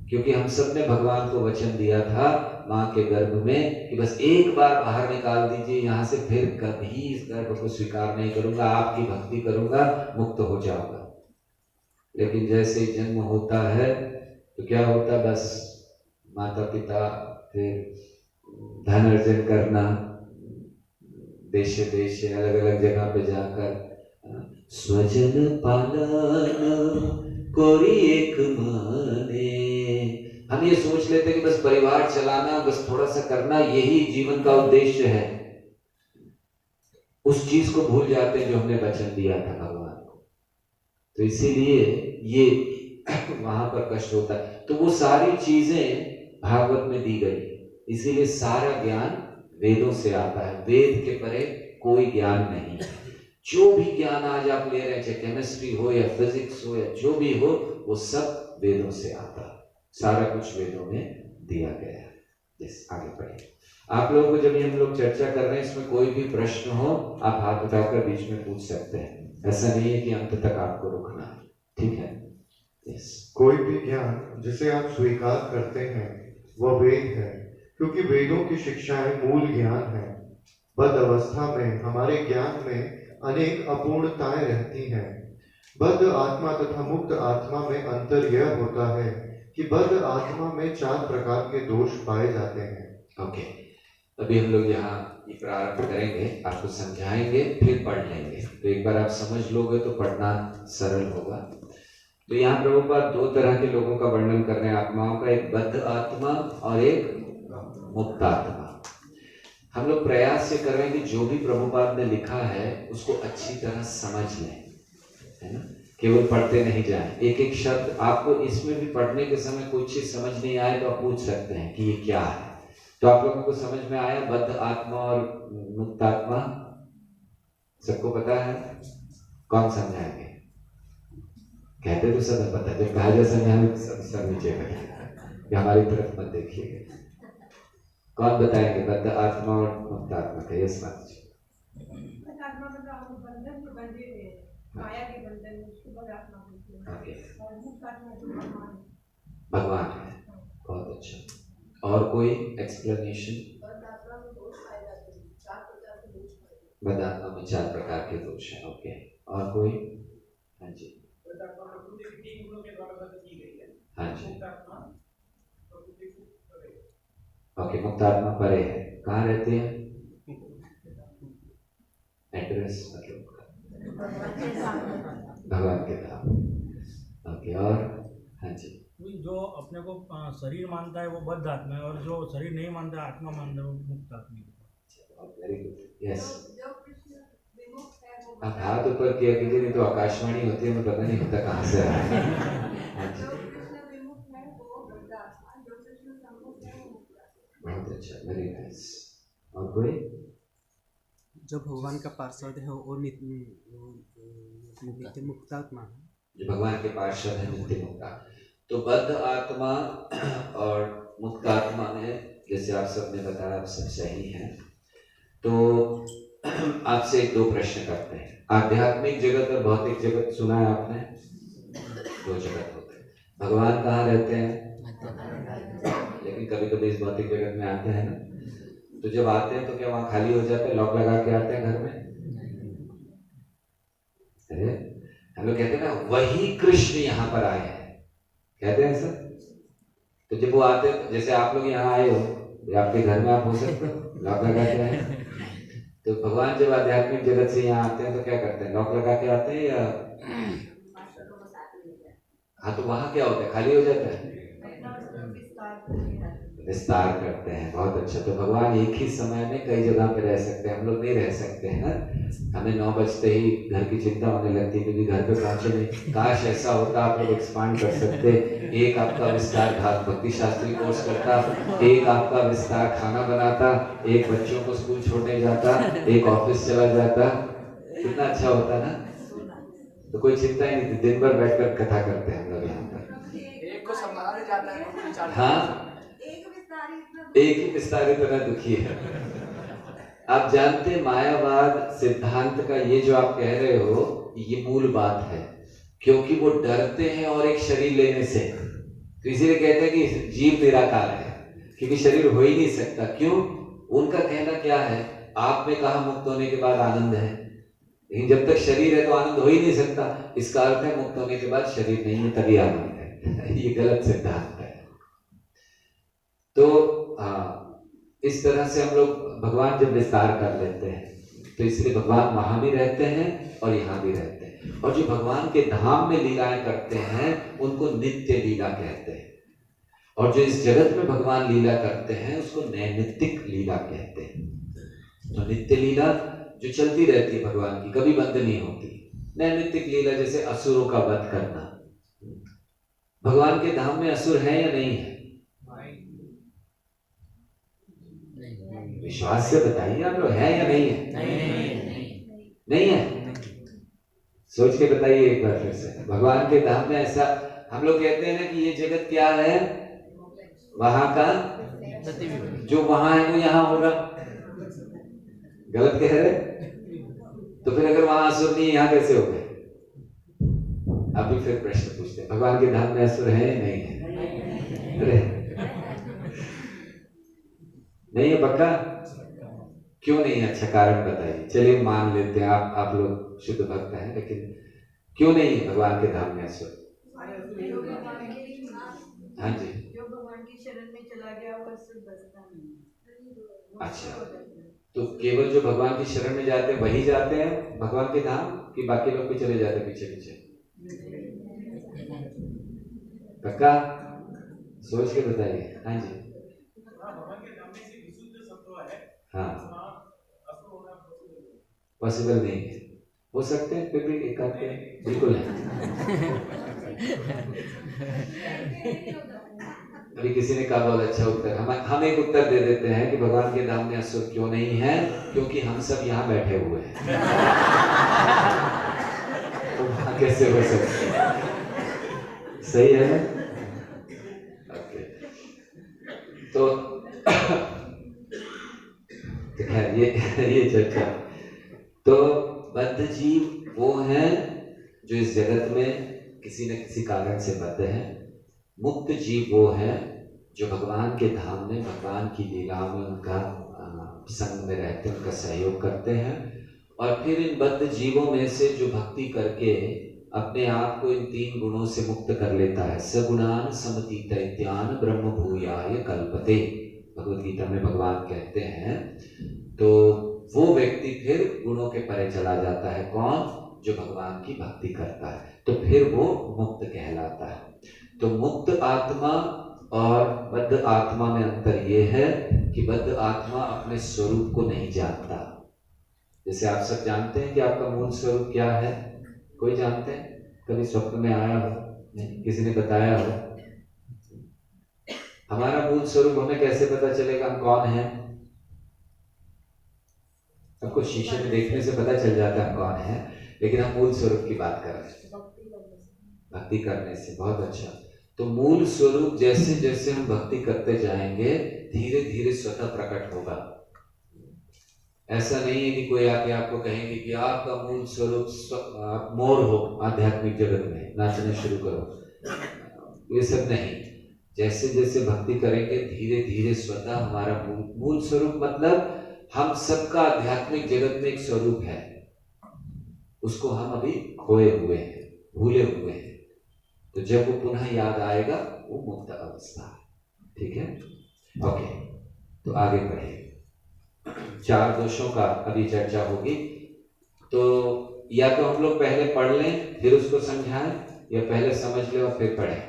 क्योंकि हम सब ने भगवान को वचन दिया था माँ के गर्भ में कि बस एक बार बाहर निकाल दीजिए यहाँ से, फिर कभी इस गर्भ को स्वीकार नहीं करूंगा, आपकी भक्ति करूंगा, मुक्त हो जाऊंगा। लेकिन जैसे ही जन्म होता है तो क्या होता, बस माता पिता फिर धन अर्जन करना, देशे देशे अलग अलग जगह पे जाकर स्वजन पालन कोरी एक माने। हम ये सोच लेते कि बस परिवार चलाना, बस थोड़ा सा करना, यही जीवन का उद्देश्य है। उस चीज को भूल जाते हैं जो हमने वचन दिया था भगवान को। तो इसीलिए ये वहां पर कष्ट होता है। तो वो सारी चीजें भागवत में दी गई, इसीलिए सारा ज्ञान वेदों से आता है। वेद के परे कोई ज्ञान नहीं है। जो भी ज्ञान आज आप ले रहे हैं, चाहे केमिस्ट्री हो या फिजिक्स हो या जो भी हो, वो सब वेदों से आता है। सारा कुछ वेदों में दिया गया है। यस, आगे बढ़िए। आप लोगों को जब हम लोग चर्चा कर रहे हैं, इसमें कोई भी प्रश्न हो आप हाथ उठाकर बीच में पूछ सकते हैं। ऐसा नहीं है कि अंत तक आपको रुकना है, ठीक है? यस। कोई भी ज्ञान जिसे आप स्वीकार करते हैं वह वेद है, क्योंकि वेदों की शिक्षाएं मूल ज्ञान है। बद्ध अवस्था में हमारे ज्ञान में अनेक अपूर्णताएं रहती हैं। बद्ध आत्मा तथा मुक्त आत्मा में अंतर यह होता है कि बद्ध आत्मा में 4 प्रकार के दोष पाए जाते हैं। ओके, अभी हम लोग यहाँ ये प्रारंभ करेंगे, आपको समझाएंगे, फिर पढ़ लेंगे। तो एक बार आप समझ लोगे तो पढ़ना सरल होगा। तो यहाँ प्रभुपाद 2 तरह के लोगों का वर्णन कर रहे हैं आत्माओं का, एक बद्ध आत्मा और एक मुक्त आत्मा। हम लोग प्रयास ये कर रहे हैं कि जो भी प्रभुपाद ने लिखा है उसको अच्छी तरह समझ लें, है ना? केवल पढ़ते नहीं जाएं। एक एक शब्द आपको इसमें भी पढ़ने के समय कोई चीज समझ नहीं आए तो आप पूछ सकते हैं कि ये क्या है। तो आप लोगों को समझ में आया बद्ध आत्मा और मुक्त आत्मा? सबको पता है? कौन समझाएंगे? कहते तो सब पता है, जब कहा जाए समझाने तो सब नीचे बैठे, हमारी तरफ मत देखिएगा। कौन बताएंगे बद्ध आत्मा और मुक्त आत्मा का? ये समझ भगवान है। बहुत अच्छा। और कोई एक्सप्लेनेशन? बद्ध आत्मा में 4 प्रकार के दोष हैं। ओके, और कोई? हाँ जी, हाँ जी। ओके, मुक्त आत्मा परे है। कहाँ रहते हैं? एड्रेस मतलब भगवान के धाम। ओके, और? हाँ जी। जो अपने को शरीर मानता है वो बद्ध आत्मा है, और जो शरीर नहीं मानता है, आत्मा मानता है, वो मुक्त आत्मा है। Very good. यस, आप हाथ ऊपर किया कीजिए, नहीं तो आकाशवाणी होती है, मैं पता नहीं होता कहाँ से आ रहा है। बहुत अच्छा, वेरी नाइस। और कोई? जो भगवान का पार्षद है वो नित्य मुक्त आत्मा है। जो भगवान के पार्षद है नित्य मुक्त। तो बद्ध आत्मा और मुक्त आत्मा में जैसे आप सबने बताया, आप सब सही हैं। तो आपसे 2 प्रश्न करते हैं। आध्यात्मिक जगत और भौतिक जगत सुना है आपने? 2 जगत होते हैं। भगवान कहाँ रहते हैं? लेकिन कभी कभी इस भौतिक जगत में आते हैं ना, तो जब आते हैं तो क्या वहां खाली हो जाते हैं? लॉक लगा के आते हैं घर में? अरे हम लोग कहते हैं ना, वही कृष्ण यहाँ पर आए हैं, कहते हैं सर। तो जब वो आते हैं, जैसे आप लोग यहाँ आए हो, आपके घर में आप हो सकते हो लॉक लगा के आए। तो भगवान जब आध्यात्मिक जगत से यहाँ आते हैं तो क्या करते हैं? लॉक लगा के आते हैं या? हाँ, तो वहां क्या होता है? खाली हो जाता है? विस्तार करते हैं। बहुत अच्छा। तो भगवान एक ही समय में कई जगह पे रह सकते हैं, हम लोग नहीं रह सकते हैं। हमें 9 बजते ही घर की चिंता होने लगती है क्योंकि घर पे पहुंचे नहीं। काश ऐसा होता, आप लोग एक्सपांड कर सकते। एक आपका विस्तार भक्ति शास्त्री कोर्स करता, एक आपका विस्तार खाना बनाता, एक बच्चों को स्कूल छोड़ने जाता, एक ऑफिस चला जाता, कितना अच्छा होता ना। तो कोई चिंता ही नहीं थी, दिन भर बैठकर कथा करते हैं हम लोग यहाँ पर। एक को संभाला जाता है। हाँ, एक ही विस्तार इतना दुखी है। आप जानते मायावाद सिद्धांत का ये जो आप कह रहे हो, ये मूल बात है। क्योंकि वो डरते हैं और एक शरीर लेने से, तो इसीलिए कहते हैं कि जीव निराकार है, क्योंकि शरीर हो ही नहीं सकता। क्यों? उनका कहना क्या है, आप में कहा मुक्त होने के बाद आनंद है, लेकिन जब तक शरीर है तो आनंद हो ही नहीं सकता। इसका अर्थ है मुक्त होने के बाद शरीर नहीं है तभी आनंद है। ये गलत सिद्धांत है। तो इस तरह से हम लोग भगवान जब विस्तार कर लेते हैं तो इसलिए भगवान वहां भी रहते हैं और यहाँ भी रहते हैं। और जो भगवान के धाम में लीलाएं करते हैं उनको नित्य लीला कहते हैं, और जो इस जगत में भगवान लीला करते हैं उसको नैमित्तिक लीला कहते हैं। तो नित्य लीला जो चलती रहती है भगवान की, कभी बंद नहीं होती। नैमित्तिक लीला जैसे असुरों का वध करना। भगवान के धाम में असुर है या नहीं है? विश्वास से बताइए आप लोग, है या नहीं है? नहीं है। सोच के बताइए एक बार फिर से। भगवान के धाम में ऐसा हम लोग कहते हैं ना कि ये जगत क्या है, वहां का जो वहां है वो यहाँ होगा। गलत कह रहे? तो फिर अगर वहां असुर नहीं है, यहाँ कैसे हो गए? अभी फिर प्रश्न पूछते हैं, भगवान के धाम में असुर है या नहीं है? अरे नहीं है पक्का? क्यों नहीं है? अच्छा कारण बताइए। चलिए मान लेते हैं आप लोग शुद्ध भक्त हैं, लेकिन क्यों नहीं है भगवान के धाम में असुर? हाँ जी, जो भगवान की शरण में चला गया वो असुर बचता नहीं। अच्छा, तो केवल जो भगवान की शरण में जाते हैं वही जाते हैं भगवान के धाम, कि बाकी लोग भी चले जाते हैं पीछे पीछे? पक्का? सोच के बताइए। हाँ जी, हाँ, पॉसिबल नहीं है। हो सकते हैं फिर भी एक आधे बिल्कुल है। अभी किसी ने कहा बहुत अच्छा उत्तर, हम एक उत्तर दे देते हैं कि भगवान के धाम में असुर क्यों नहीं है, क्योंकि हम सब यहाँ बैठे हुए हैं। तो वहां कैसे हो सकते हैं? सही है ना? ओके, तो खैर ये चर्चा। तो बद्ध जीव वो हैं जो इस जगत में किसी न किसी कारण से बद्ध हैं। मुक्त जीव वो हैं जो भगवान के धाम में भगवान की लीला में उनका संग में रहते हैं, उनका सहयोग करते हैं। और फिर इन बद्ध जीवों में से जो भक्ति करके अपने आप को इन 3 गुणों से मुक्त कर लेता है, सगुणान समतीतैत्यान ब्रह्म भूयाय कल्पते, भगवद गीता में भगवान कहते हैं। तो वो व्यक्ति फिर गुणों के परे चला जाता है। कौन? जो भगवान की भक्ति करता है, तो फिर वो मुक्त कहलाता है। तो मुक्त आत्मा और बद्ध आत्मा में अंतर ये है कि बद्ध आत्मा अपने स्वरूप को नहीं जानता। जैसे आप सब जानते हैं कि आपका मूल स्वरूप क्या है? कोई जानते हैं? कभी स्वप्न में आया हो? नहीं, किसी ने बताया हो? हमारा मूल स्वरूप हमें कैसे पता चलेगा हम कौन हैं? सबको शीशे में देखने से पता चल जाता है हम कौन हैं, लेकिन हम मूल स्वरूप की बात कर रहे हैं भक्ति करने से। बहुत अच्छा। तो मूल स्वरूप जैसे जैसे हम भक्ति करते जाएंगे धीरे धीरे स्वतः प्रकट होगा। ऐसा नहीं है कि कोई आके आपको कहेंगे कि आपका मूल स्वरूप आप मोर हो आध्यात्मिक जगत में, नाचने शुरू करो। ये सब नहीं। जैसे जैसे भक्ति करेंगे धीरे धीरे स्वतः हमारा मूल स्वरूप, मतलब हम सबका आध्यात्मिक जगत में एक स्वरूप है, उसको हम अभी खोए हुए हैं, भूले हुए हैं। तो जब वो पुनः याद आएगा वो मुक्त अवस्था है। ठीक है? ओके, तो आगे बढ़िए। 4 दोषों का अभी चर्चा होगी। तो या तो हम लोग पहले पढ़ लें फिर उसको समझाएं, या पहले समझ लें और फिर पढ़ें?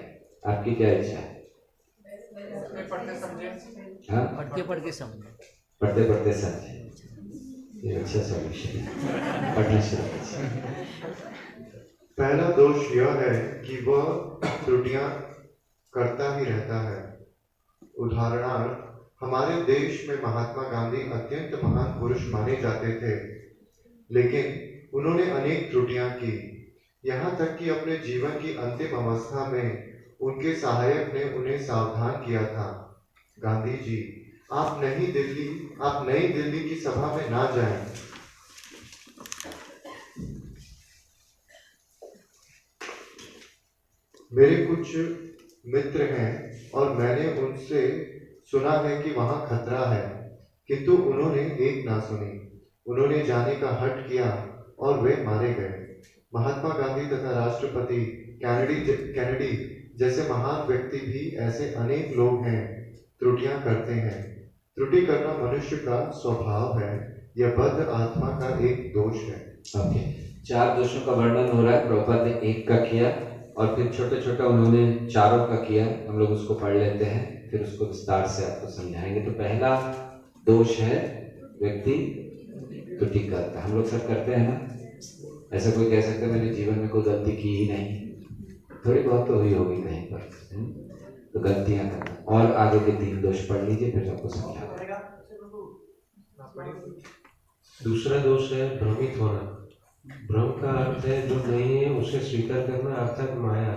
आपकी क्या इच्छा है? हाँ, पढ़ के समझे। पढ़ते पढ़ते समझे। ये अच्छा सॉल्यूशन है, पढ़ना शुरू कीजिए। पहला दोष यह है कि वह त्रुटियां करता ही रहता है। उदाहरणार्थ, हमारे देश में महात्मा गांधी अत्यंत महान पुरुष माने जाते थे, लेकिन उन्होंने अनेक त्रुटियां की। यहाँ तक कि अपने जीवन की अंतिम अवस्था में उनके सहायक ने उन्हें सावधान किया था, गांधी जी, आप नई दिल्ली की सभा में ना जाएं। मेरे कुछ मित्र हैं और मैंने उनसे सुना है कि वहां खतरा है, किंतु उन्होंने एक ना सुनी। उन्होंने जाने का हठ किया और वे मारे गए। महात्मा गांधी तथा राष्ट्रपति कैनेडी जैसे महान व्यक्ति भी ऐसे अनेक लोग हैं, त्रुटियां करते हैं। त्रुटि करना मनुष्य का स्वभाव है, यह बद्ध आत्मा का एक दोष है। ओके, 4 दोषों का वर्णन हो रहा है। प्रभुपाद ने 1 का किया और फिर छोटे छोटे उन्होंने 4 का किया। हम लोग उसको पढ़ लेते हैं, फिर उसको विस्तार से आपको समझाएंगे। तो पहला दोष है व्यक्ति त्रुटि करता है। हम लोग सब करते हैं ना। ऐसा कोई कह सकता है मैंने जीवन में कोई गलती की ही नहीं, थोड़ी बहुत तो हुई होगी कहीं पर, तो गलतियां करना। और आगे के 3 दोष पढ़ लीजिए, फिर आपको समझा। दूसरा दोष है भ्रमित होना। भ्रम का अर्थ है जो नहीं है उसे स्वीकार करना, अर्थात माया।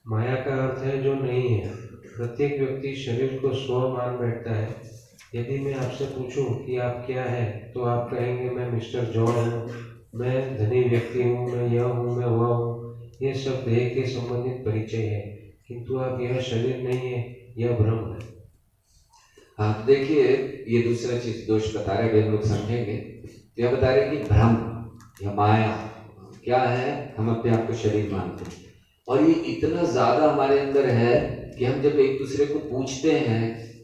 माया का अर्थ है जो नहीं है। प्रत्येक व्यक्ति शरीर को स्व मान बैठता है। यदि मैं आपसे पूछूं कि आप क्या है, तो आप कहेंगे मैं मिस्टर जॉन हूँ, मैं धनी व्यक्ति हूँ, मैं यह हूँ, मैं वह हूँ। ये सब देह के संबंधित परिचय है, किंतु आप यह शरीर नहीं है, यह भ्रम है। हाँ, तो देखिए ये दूसरा चीज दोष बता रहे हैं, हम लोग समझेंगे। तो यह बता रहे हैं कि भ्रम या माया क्या है, हम अपने आप को शरीर मानते हैं। और ये इतना ज्यादा हमारे अंदर है कि हम जब एक दूसरे को पूछते हैं,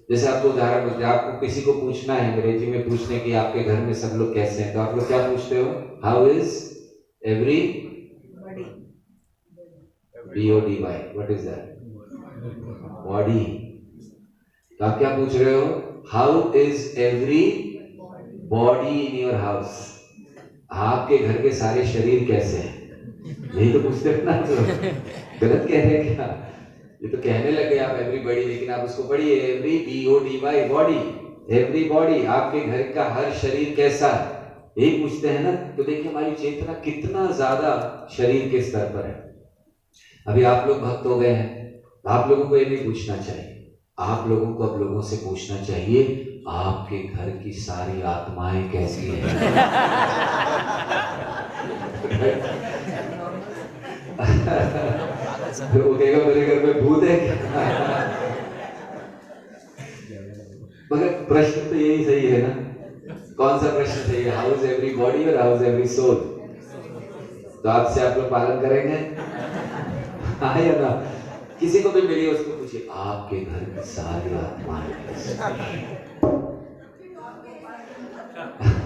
जैसे आपको उदाहरण बताते हैं, आपको किसी को पूछना है अंग्रेजी में पूछने की आपके घर में सब लोग कैसे हैं, तो आप लोग क्या पूछते हो? How is every BODY, what is that? Body. तो आप क्या पूछ रहे हो? How is every body in your house? आपके घर के सारे शरीर कैसे हैं? यही तो पूछते हो ना। तो गलत कह रहे हैं क्या? ये तो कहने लगे आप एवरीबॉडी, लेकिन आप उसको पढ़िए every BODY, body, every body. आपके घर का हर शरीर कैसा है, यही पूछते हैं ना। तो देखिए हमारी चेतना कितना ज्यादा शरीर के स्तर पर है। अभी आप लोग भक्त हो गए हैं, आप लोगों को ये नहीं पूछना चाहिए। आप लोगों को अब लोगों से पूछना चाहिए आपके घर की सारी आत्माएं कैसी हैं। वो कहेगा मेरे घर में भूत है क्या? मगर प्रश्न तो यही सही है ना। कौन सा प्रश्न सही है? हाउ इज एवरी बॉडी और हाउ इज एवरी सोल? तो आपसे आप लोग पालन करेंगे? हाँ या ना? किसी को भी मिली उसको पूछिए आपके घर की सारी आत्माएं कैसी?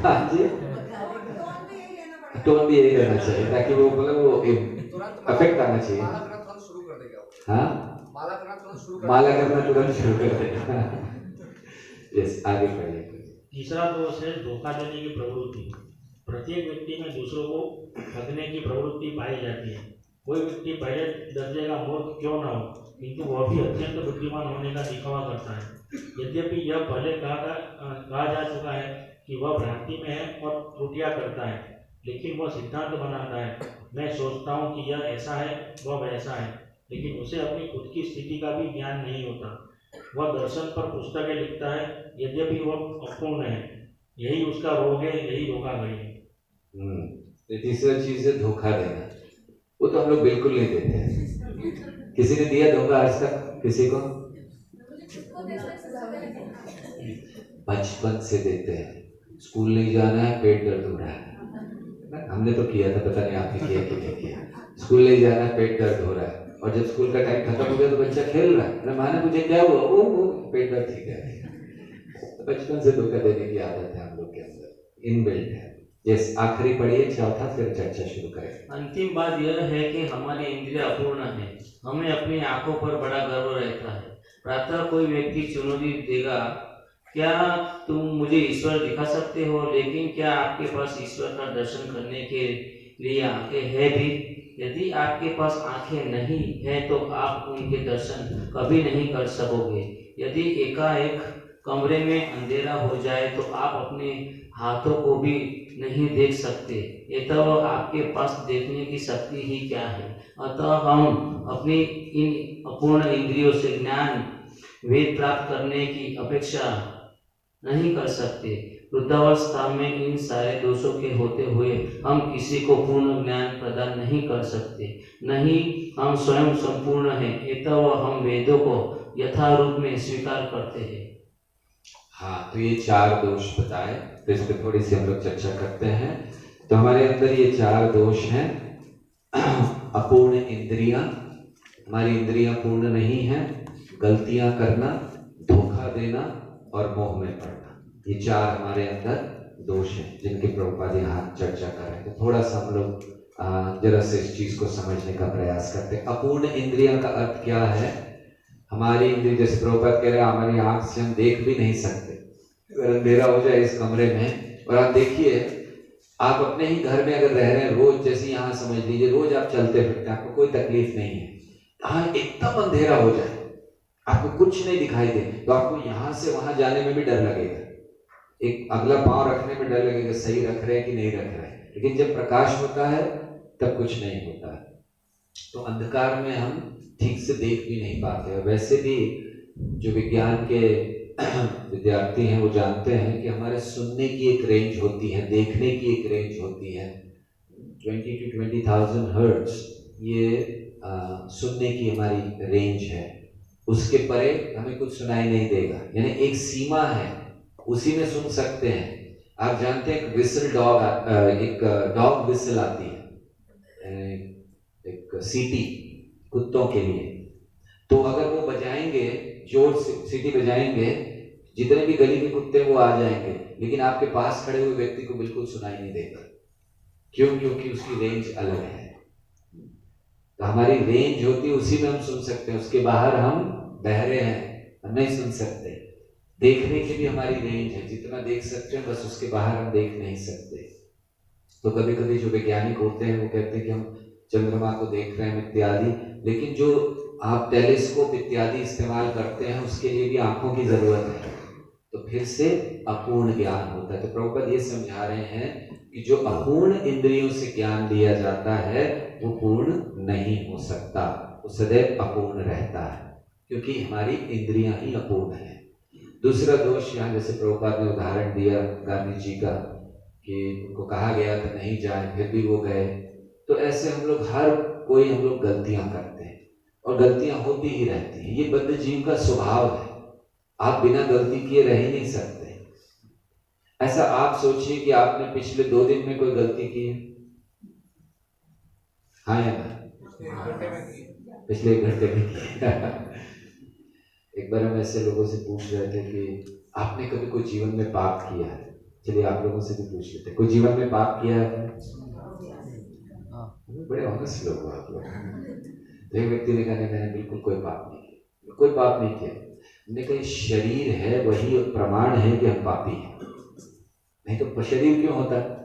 हाँ जी, टोन भी यही रहना चाहिए ताकि वो मतलब वो इफेक्ट आना चाहिए। हाँ, माला करना तुरंत शुरू कर देगा। यस, आगे पढ़िए। तीसरा दोष है धोखा देने की प्रवृत्ति। प्रत्येक व्यक्ति में दूसरों को ठगने की प्रवृत्ति पाई जाती है। कोई व्यक्ति पहले दर्जे का मूर्ख क्यों न हो, किंतु वह भी अत्यंत बुद्धिमान होने का दिखावा करता है। यद्यपि यह पहले कहा जा चुका है कि वह भ्रांति में है और त्रुटियां करता है, लेकिन वह सिद्धांत बनाता है। मैं सोचता हूँ कि यह ऐसा है, वह वैसा है, लेकिन उसे अपनी खुद की स्थिति का भी ज्ञान नहीं होता। वह दर्शन पर पुस्तकें लिखता है, यद्यपि वह अपूर्ण है। यही उसका रोग है, यही धोखाधड़ी है। तीसरा चीज है धोखा देना। वो तो हम लोग बिल्कुल नहीं देते हैं। किसी ने दिया धोखा आज तक किसी को? बचपन से देते हैं। स्कूल नहीं जाना है, पेट दर्द हो रहा है। हमने तो किया था, पता नहीं आपने किया कि नहीं किया। स्कूल नहीं जाना है, पेट दर्द हो रहा है, और जब स्कूल का टाइम खत्म हो गया तो बच्चा खेल रहा है। माँ ने पूछा क्या हुआ? वो पेट दर्द ठीक है। तो बचपन से धोखा देने की आदत है हम लोग के अंदर, इनबिल्ट है। यस, आखिरी पढ़िए, चौथा, फिर चर्चा शुरू करें। अंतिम बात यह है कि हमारी इंद्रिय अपूर्ण है। हमें अपनी आंखों पर बड़ा गर्व रहता है। प्रातः कोई व्यक्ति चुनौती देगा, क्या तुम मुझे ईश्वर दिखा सकते हो, लेकिन क्या आपके पास ईश्वर का दर्शन करने के लिए आंखें हैं भी? यदि आपके पास आंखें नहीं है तो आप उनके दर्शन कभी नहीं कर सकोगे। यदि एकाएक कमरे में अंधेरा हो जाए तो आप अपने हाथों को भी नहीं देख सकते, ये तो आपके पास देखने की शक्ति ही क्या है। अतः हम अपनी इन अपूर्ण इंद्रियों से ज्ञान वेद प्राप्त करने की अपेक्षा नहीं कर सकते। वृद्धावस्था में इन सारे दोषों के होते हुए हम किसी को पूर्ण ज्ञान प्रदान नहीं कर सकते, नहीं हम स्वयं संपूर्ण हैं, अतः हम वेदों को यथारूप में स्वीकार करते हैं। हाँ, तो ये 4 दोष बताए, तो इस पर थोड़ी सी हम लोग चर्चा करते हैं। तो हमारे अंदर ये 4 दोष हैं। अपूर्ण इंद्रियां, हमारी इंद्रियां पूर्ण नहीं हैं, गलतियां करना, धोखा देना और मोह में पड़ना, ये 4 हमारे अंदर दोष हैं जिनके प्रभुपाद यहाँ चर्चा कर रहे हैं। तो थोड़ा सा हम लोग जरा से इस चीज को समझने का प्रयास करते हैं। अपूर्ण इंद्रियां का अर्थ क्या है? हमारी इंद्रिय, जैसे प्रभुपाद कह रहे हैं, हमारी आंख से हम देख भी नहीं सकते। अगर अंधेरा हो जाए इस कमरे में, और आप देखिए, आप अपने ही घर में अगर रह रहे हैं, रोज जैसे यहाँ समझ लीजिए रोज आप चलते फिरते, आपको कोई तकलीफ नहीं है। हाँ, एकदम अंधेरा हो जाए, आपको कुछ नहीं दिखाई दे, तो आपको यहाँ से वहां जाने में भी डर लगेगा, एक अगला पांव रखने में डर लगेगा, सही रख रहे हैं कि नहीं रख रहे हैं। लेकिन जब प्रकाश होता है तब कुछ नहीं होता है। तो अंधकार में हम ठीक से देख भी नहीं पाते। और वैसे भी जो विज्ञान के विद्यार्थी हैं वो जानते हैं कि हमारे सुनने की एक रेंज होती है, देखने की एक रेंज होती है, 20 to 20,000 हर्ट्ज, ये सुनने की हमारी रेंज है। उसके परे हमें कुछ सुनाई नहीं देगा, यानी एक सीमा है, उसी में सुन सकते हैं। आप जानते हैं एक विसल डॉग, एक डॉग विसल आती है, एक सीटी कुत्तों के लिए। तो अगर वो बजाएंगे, जोर से सीटी बजाएंगे, जितने भी गली के कुत्ते वो आ जाएंगे, लेकिन आपके पास खड़े हुए व्यक्ति को बिल्कुल सुनाई नहीं देगा। क्यों? क्योंकि उसकी रेंज अलग है। तो हमारी रेंज होती है, उसी में हम सुन सकते हैं, उसके बाहर हम बहरे हैं, हम नहीं सुन सकते। देखने की भी हमारी रेंज है, जितना देख सकते हैं बस उसके बाहर हम देख नहीं सकते। तो कभी कभी जो वैज्ञानिक होते हैं वो कहते हैं कि हम चंद्रमा को देख रहे हैं इत्यादि, लेकिन जो आप टेलीस्कोप इत्यादि इस्तेमाल करते हैं उसके लिए भी आंखों की जरूरत है, तो फिर से अपूर्ण ज्ञान होता है। तो प्रभुपाद ये समझा रहे हैं कि जो अपूर्ण इंद्रियों से ज्ञान लिया जाता है वो पूर्ण नहीं हो सकता, वो सदैव अपूर्ण रहता है, क्योंकि हमारी इंद्रियां ही अपूर्ण हैं। दूसरा दोष यहाँ जैसे प्रभुपाद ने उदाहरण दिया गांधी जी का, कि उनको कहा गया था नहीं जाए, फिर भी वो गए। तो ऐसे हम लोग हर कोई हम लोग गलतियां करते हैं और गलतियां होती ही रहती हैं, ये बद्ध जीव का स्वभाव है। आप बिना गलती किए रह ही नहीं सकते। ऐसा आप सोचिए कि आपने पिछले 2 दिन में कोई गलती की है? हाँ या ना? पिछले 1 घंटे में की। एक बार हम ऐसे लोगों से पूछ रहे थे कि आपने कभी कोई जीवन में पाप किया है? चलिए आप लोगों से भी पूछ लेते, कोई जीवन में पाप किया है? बड़े ऑनेस्ट लोग हो आप लोग। तो एक व्यक्ति ने कहा मैंने बिल्कुल कोई पाप नहीं किया, कोई पाप नहीं किया। मैंने कहा शरीर है वही प्रमाण है कि हम पापी हैं, नहीं तो शरीर क्यों होता है?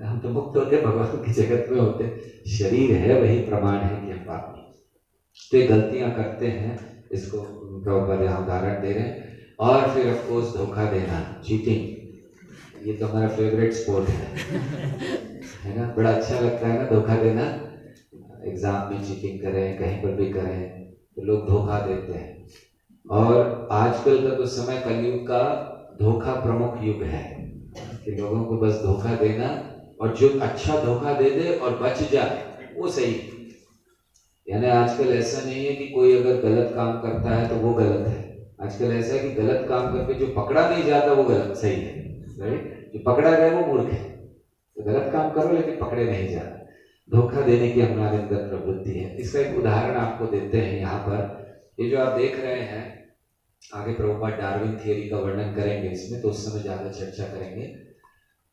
हम तो मुक्त होते, भगवान की जगत में होते, शरीर है वही प्रमाण है कि हम पापी हैं। तो ये गलतियां करते हैं, इसको प्रभुपाद यहाँ उदाहरण दे रहे हैं। और फिर ऑफकोर्स धोखा देना, चीटिंग, ये तो हमारा फेवरेट स्पोर्ट है ना? बड़ा अच्छा लगता है ना धोखा देना। एग्जाम में चीटिंग करें, कहीं पर भी करें, तो लोग धोखा देते हैं। और आजकल का तो समय कलयुग का धोखा प्रमुख युग है कि लोगों को बस धोखा देना, और जो अच्छा धोखा दे दे और बच जाए वो सही। यानी आजकल ऐसा नहीं है कि कोई अगर गलत काम करता है तो वो गलत है। आजकल ऐसा है कि गलत काम करके जो पकड़ा नहीं जाता वो गलत सही है, राइट? जो पकड़ा गया वो मूर्ख है। तो गलत काम करो लेकिन पकड़े नहीं जाते। धोखा देने की हमारे अंदर प्रवृत्ति है। इसका एक उदाहरण आपको देते हैं यहाँ पर। ये जो आप देख रहे हैं, आगे प्रभुपाद डार्विन थियरी का वर्णन करेंगे इसमें, तो उस समय ज्यादा चर्चा करेंगे।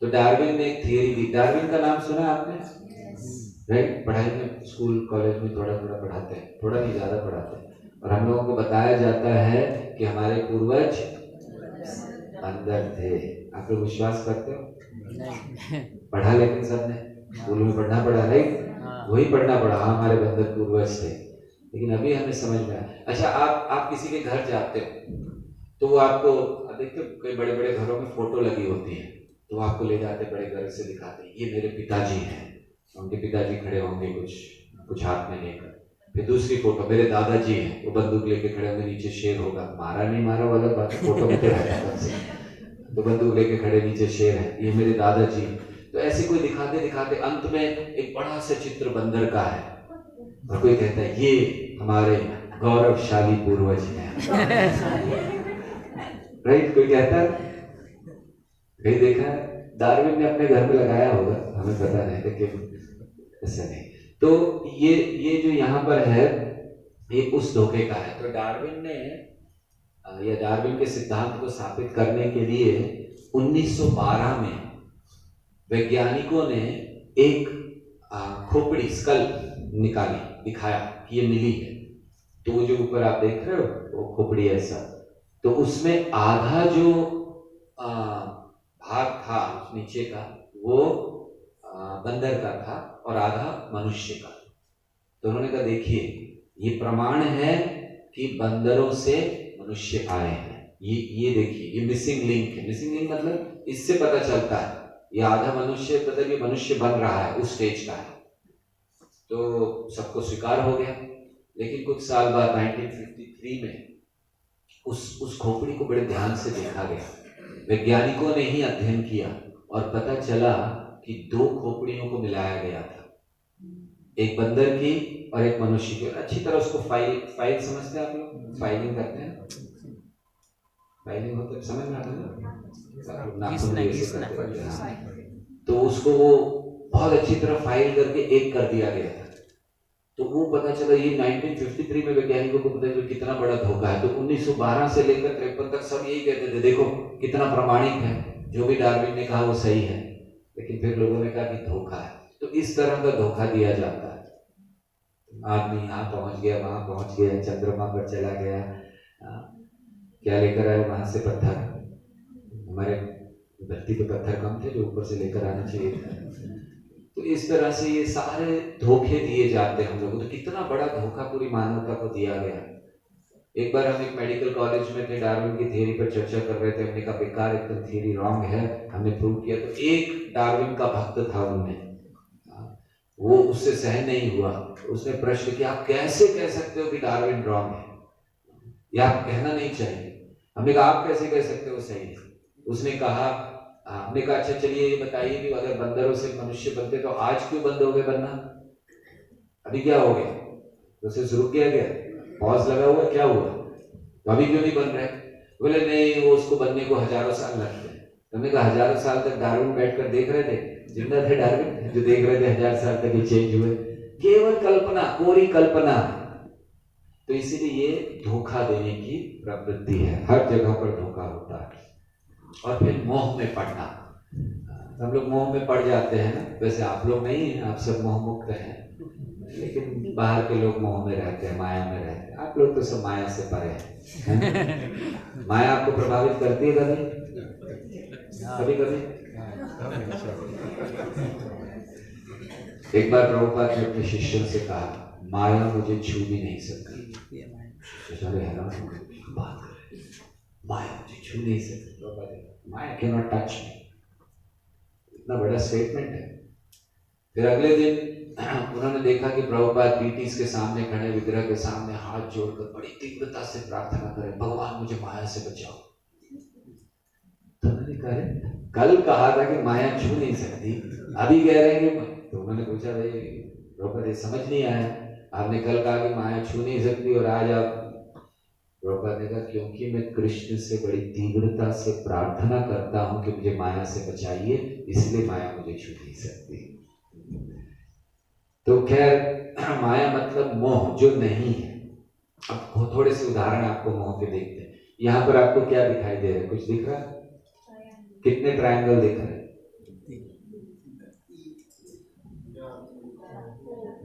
तो डार्विन ने एक थियरी दी। डार्विन का नाम सुना है आपने? राइट? पढ़ाई में स्कूल कॉलेज में थोड़ा थोड़ा पढ़ाते हैं, थोड़ा नहीं ज्यादा पढ़ाते हैं। और हम लोगों को बताया जाता है कि हमारे पूर्वज अंदर थे। आप लोग विश्वास करते हो? पढ़ा लेकिन सबने स्कूल में पढ़ना पड़ा, राइट? वही पढ़ना पड़ा, हाँ हमारे बंदर पूर्वज थे। लेकिन अभी हमें समझ में आया। अच्छा, आप किसी के घर जाते हो तो वो आपको देखते हो, कई बड़े बड़े घरों में फोटो लगी होती है, तो वो आपको ले जाते बड़े गर्व से दिखाते हैं, ये मेरे पिताजी हैं। उनके पिताजी खड़े होंगे कुछ हाथ में लेकर। फिर दूसरी फोटो, मेरे दादाजी हैं, वो बंदूक लेके खड़े होंगे, नीचे शेर होगा, मारा नहीं मारा वाला बात, फोटो में तो रहता है, तो बंदूक लेके खड़े, नीचे शेर है, ये मेरे दादाजी। तो ऐसे कोई दिखाते दिखाते अंत में एक बड़ा सा चित्र बंदर का है, और कोई कहता है ये हमारे गौरवशाली पूर्वज हैं। राइट? कोई कहता है, कहीं देखा है? डार्विन ने अपने घर में लगाया होगा, हमें पता नहीं, लेकिन ऐसा नहीं। तो ये जो यहाँ पर है, ये उस धोखे का है। तो डार्विन ने या डार्विन के सिद्धांत को स्थापित करने के लिए 1912 में वैज्ञानिकों ने एक खोपड़ी स्कल निकाली, दिखाया कि ये मिली है। तो वो जो ऊपर आप देख रहे हो वो खोपड़ी ऐसा, तो उसमें आधा जो भाग था नीचे का वो बंदर का था और आधा मनुष्य का। तो उन्होंने कहा देखिए ये प्रमाण है कि बंदरों से मनुष्य आए हैं। ये देखिए, ये मिसिंग लिंक है। मिसिंग लिंक मतलब इससे पता चलता है ये आधा मनुष्य, मतलब ये मनुष्य बन रहा है, उस स्टेज का है। तो सबको स्वीकार हो गया। लेकिन कुछ साल बाद 1953 में उस खोपड़ी को बड़े ध्यान से देखा गया। वैज्ञानिकों ने ही अध्ययन किया और पता चला कि 2 खोपड़ियों को मिलाया गया था, एक बंदर की और एक मनुष्य की। अच्छी तरह उसको फाइल समझते हैं आप लोग? फाइलिंग करते हैं, फाइलिंग होता है, समझ में आता है? तो उसको वो बहुत अच्छी तरह फाइल करके एक कर दिया गया था। तो वो पता चला, ये 1953 में वैज्ञानिकों को पता चला कितना बड़ा धोखा है। तो 1912 से लेकर 53 तक सब यही कहते थे, देखो कितना प्रामाणिक है, जो भी डार्विन ने कहा वो सही है। लेकिन फिर लोगों ने कहा कि धोखा है। तो इस तरह का धोखा दिया जाता है। आदमी यहाँ पहुंच गया, वहां पहुंच गया, चंद्रमा पर चला गया, क्या लेकर आया वहां से पत्थर। हमारे धरती पे पत्थर कम थे जो ऊपर से लेकर आना चाहिए था। तो इस तरह से ये सारे धोखे दिए जाते हैं हम लोगों को। तो कितना बड़ा धोखा पूरी मानवता को दिया गया। एक बार हम एक मेडिकल कॉलेज में थे, डार्विन की थियरी पर चर्चा कर रहे थे। हमने कहा बेकार, एकदम थियरी रॉन्ग है, हमने प्रूव किया। तो एक डार्विन का भक्त था, उनमें वो उससे सहन नहीं हुआ। उसने प्रश्न किया, आप कैसे कह सकते हो कि डार्विन रॉन्ग है, या आप कहना नहीं चाहिए। हमने कहा आप कैसे कह सकते हो सही है। उसने कहा, हमने कहा अच्छा चलिए ये बताइए कि अगर बंदरों से मनुष्य बनते तो आज क्यों बंद हो गए बनना, अभी क्या हो गया? प्रोसेस रुक गया, क्या पॉज लगा हुआ, क्या हुआ? तो अभी क्यों नहीं बन रहे? बोले नहीं, वो उसको बनने को हजारों साल लगते हैं। हमने कहा हजारों साल तक डार्विन बैठकर देख रहे थे, जिंदा थे डार्विन जो देख रहे थे 1000 साल तक ये चेंज हुए? केवल कल्पना, कोरी कल्पना। तो इसीलिए ये धोखा देने की प्रवृत्ति है, हर जगह पर धोखा होता है। और फिर मोह में पड़ना, हम लोग मोह में पड़ जाते हैं ना। वैसे आप लोग नहीं हैं, आप सब मोह मुक्त हैं, लेकिन बाहर के लोग मोह में रहते हैं, माया में रहते हैं। आप लोग तो सब माया से परे हैं। माया आपको प्रभावित करती है कभी कभी? एक बार प्रभुपाद ने अपने शिष्यों से कहा, माया मुझे छू भी नहीं सकती। माया मुझे छू नहीं सकती, माया कैन नॉट टच मी। इतना बड़ा स्टेटमेंट है। फिर अगले दिन उन्होंने देखा कि प्रभुपाद पीटीस के सामने खड़े, विग्रह के सामने हाथ जोड़कर बड़ी तीव्रता से प्रार्थना करें, भगवान मुझे माया से बचाओ। तो उन्होंने कहा कल कहा था कि माया छू नहीं सकती, अभी कह रहे हैं कि। तो उन्होंने पूछा, भाई प्रभुपाद ये समझ नहीं आया, आपने कल कहा कि माया छू नहीं सकती और आज आप। प्रभुपाद ने कहा क्योंकि मैं कृष्ण से बड़ी तीव्रता से प्रार्थना करता हूं कि मुझे माया से बचाइए, इसलिए माया मुझे छू नहीं सकती। तो खैर, माया मतलब मोह जो नहीं है। अब थोड़े से उदाहरण आपको मोह के देखते हैं। यहाँ पर आपको क्या दिखाई दे रहा है? कुछ दिख रहा है? कितने ट्रायंगल दिख रहे हैं?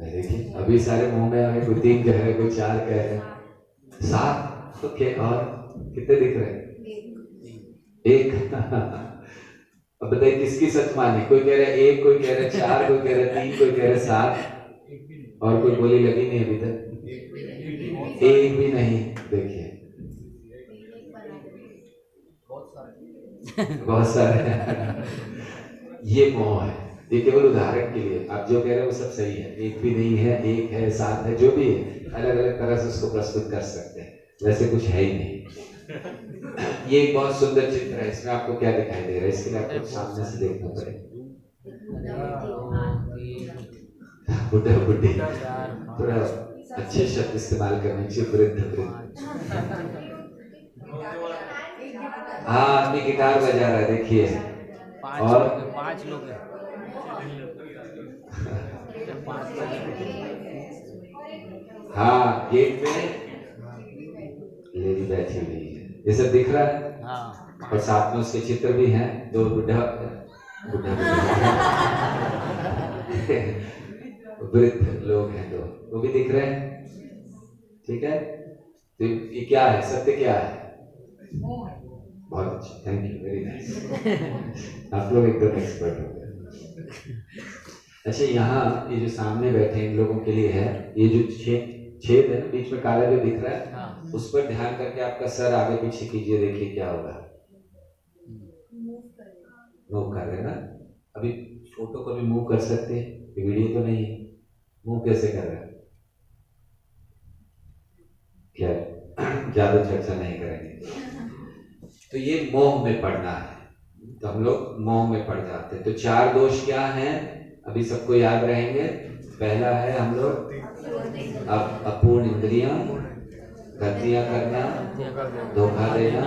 देखिए अभी सारे मुंह में आ गए, कोई 3 कह रहे, कोई 4 कह रहे। 7, ओके। और कितने दिख रहे हैं? एक। अब बताइए किसकी सच माने? कोई कह रहा है 1, कोई कह रहा है 4, कोई कह रहा है 3, कोई कह रहा है 7, और कोई बोली लगी नहीं अभी तक। एक भी नहीं। देखिए बहुत सारे। ये मोह है, ये केवल उदाहरण के लिए। आप जो कह रहे हैं वो सब सही है, एक भी नहीं है, 1 है, 7 है, जो भी है, अलग अलग तरह से उसको प्रस्तुत कर सकते हैं, वैसे कुछ है ही नहीं। ये एक बहुत सुंदर चित्र है, इसमें आपको क्या दिखाई दे रहा है? इसके लिए आपको सामने से देखना पड़ेगा। बुढ़ा बुढ़ी, थोड़ा अच्छे शब्द इस्तेमाल करने चाहिए। वृद्ध। हाँ, आदमी गिटार बजा रहा है, देखिए। और 5 लोग हैं। हाँ, गेट में लेडी बैठी हुई है, ये सब दिख रहा है। हाँ। और साथ में उसके चित्र भी हैं, 2 बुढ़ा वृद्ध लोग हैं, 2 वो भी दिख रहे हैं। ठीक है, तो ये क्या है? सत्य क्या है? बहुत अच्छा, थैंक यू, वेरी नाइस। आप लोग एकदम एक्सपर्ट हो गए। अच्छा, यहाँ ये जो सामने बैठे हैं इन लोगों के लिए है, ये जो छेद है ना बीच में काला जो दिख रहा है, हाँ। उस पर ध्यान करके आपका सर आगे पीछे कीजिए, देखिए क्या होगा। मूव कर रहे हैं ना? अभी फोटो को भी मूव कर सकते हैं, ये वीडियो तो नहीं है। मूव कैसे कर रहे हैं? क्या ज्यादा चर्चा नहीं करेंगे। तो ये मोह में पड़ना है, तो हम लोग मोह में पड़ जाते हैं। तो 4 दोष क्या हैं? अभी सबको याद रहेंगे। पहला है हम लोग अपूर्ण इंद्रियां, गलतियां करना, धोखा देना।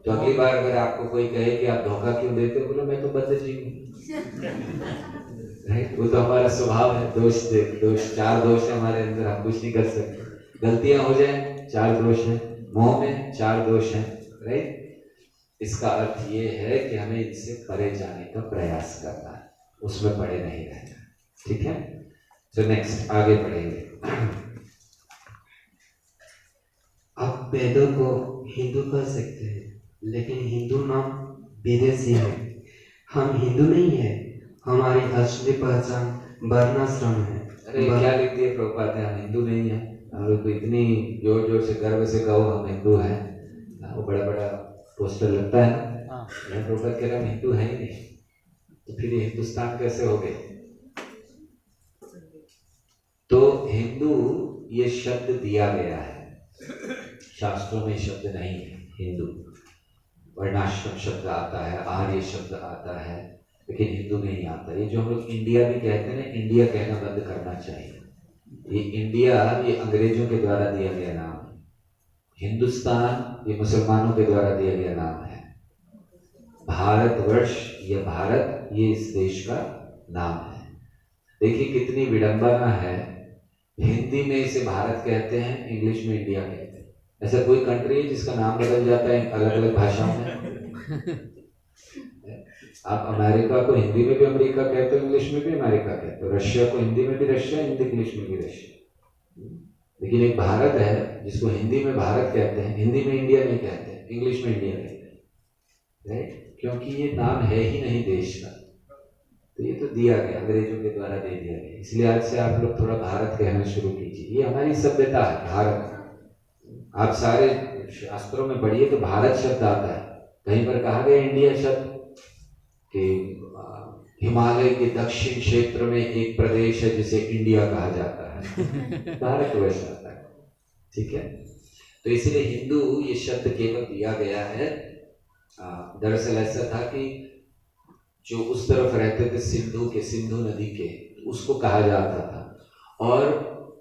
तो अगली बार अगर आपको कोई कहे कि आप धोखा क्यों देते हो, बोलो मैं तो बदतमीज हूँ। राइट, वो तो हमारा स्वभाव है। दोष 4 दोष है हमारे अंदर, हम कुछ नहीं कर सकते। गलतियां हो जाए, 4 दोष है। मोह में 4 दोष है। राइट, इसका अर्थ ये है कि हमें इससे परे जाने का प्रयास करना है, उसमें पड़े नहीं रहना। ठीक है, तो नेक्स्ट आगे बढ़ेंगे। आप वेदों को हिंदू कह सकते हैं, लेकिन हिंदू नाम विदेशी है। हम हिंदू नहीं है, हमारी असली पहचान वर्णाश्रम है। अरे क्या लिख दिए प्रभुपाद ने? हम हिंदू नहीं है। हम लोग को इतनी जोर जोर से गर्व से कहो हम हिंदू हैं, वो बड़ा बड़ा पोस्टर लगता है ना। प्रभुपाद कह रहे हम हिंदू है ही नहीं, तो फिर ये हिंदुस्तान कैसे हो गए? तो हिंदू ये शब्द दिया गया है, शास्त्रों में शब्द नहीं है हिंदू। वर्णाश्रम शब्द आता है, आर्य शब्द आता है, लेकिन हिंदू नहीं आता। ये जो हम लोग इंडिया भी कहते हैं ना, इंडिया कहना बंद करना चाहिए। ये इंडिया ये अंग्रेजों के द्वारा दिया गया नाम है। हिंदुस्तान ये मुसलमानों के द्वारा दिया गया नाम है। भारतवर्ष या भारत ये इस देश का नाम है। देखिए कितनी विडंबना है, हिंदी में इसे भारत कहते हैं, इंग्लिश में इंडिया कहते हैं। ऐसा कोई कंट्री है जिसका नाम बदल जाता है अलग अलग भाषाओं में? आप अमेरिका को हिंदी में भी अमेरिका कहते हो, इंग्लिश में भी अमेरिका कहते हो। रशिया को हिंदी में भी रशिया, इंग्लिश में भी रशिया। लेकिन एक भारत है जिसको हिंदी में भारत कहते हैं, हिंदी में इंडिया नहीं कहते, इंग्लिश में इंडिया कहते हैं। राइट, क्योंकि ये नाम है ही नहीं देश का। तो ये तो दिया गया, अंग्रेजों के द्वारा दे दिया गया। इसलिए आज से आप लोग थोड़ा भारत कहना शुरू कीजिए। ये हमारी सभ्यता है, भारत। आप सारे शास्त्रों में पढ़िए तो भारत शब्द आता है। कहीं पर कहा गया इंडिया शब्द कि हिमालय के दक्षिण क्षेत्र में एक प्रदेश है जिसे इंडिया कहा जाता है, भारतवर्ष आता है। ठीक है, तो इसलिए हिंदू ये शब्द केवल दिया गया है। दरअसल ऐसा था कि जो उस तरफ रहते थे सिंधु नदी के, उसको कहा जाता था। और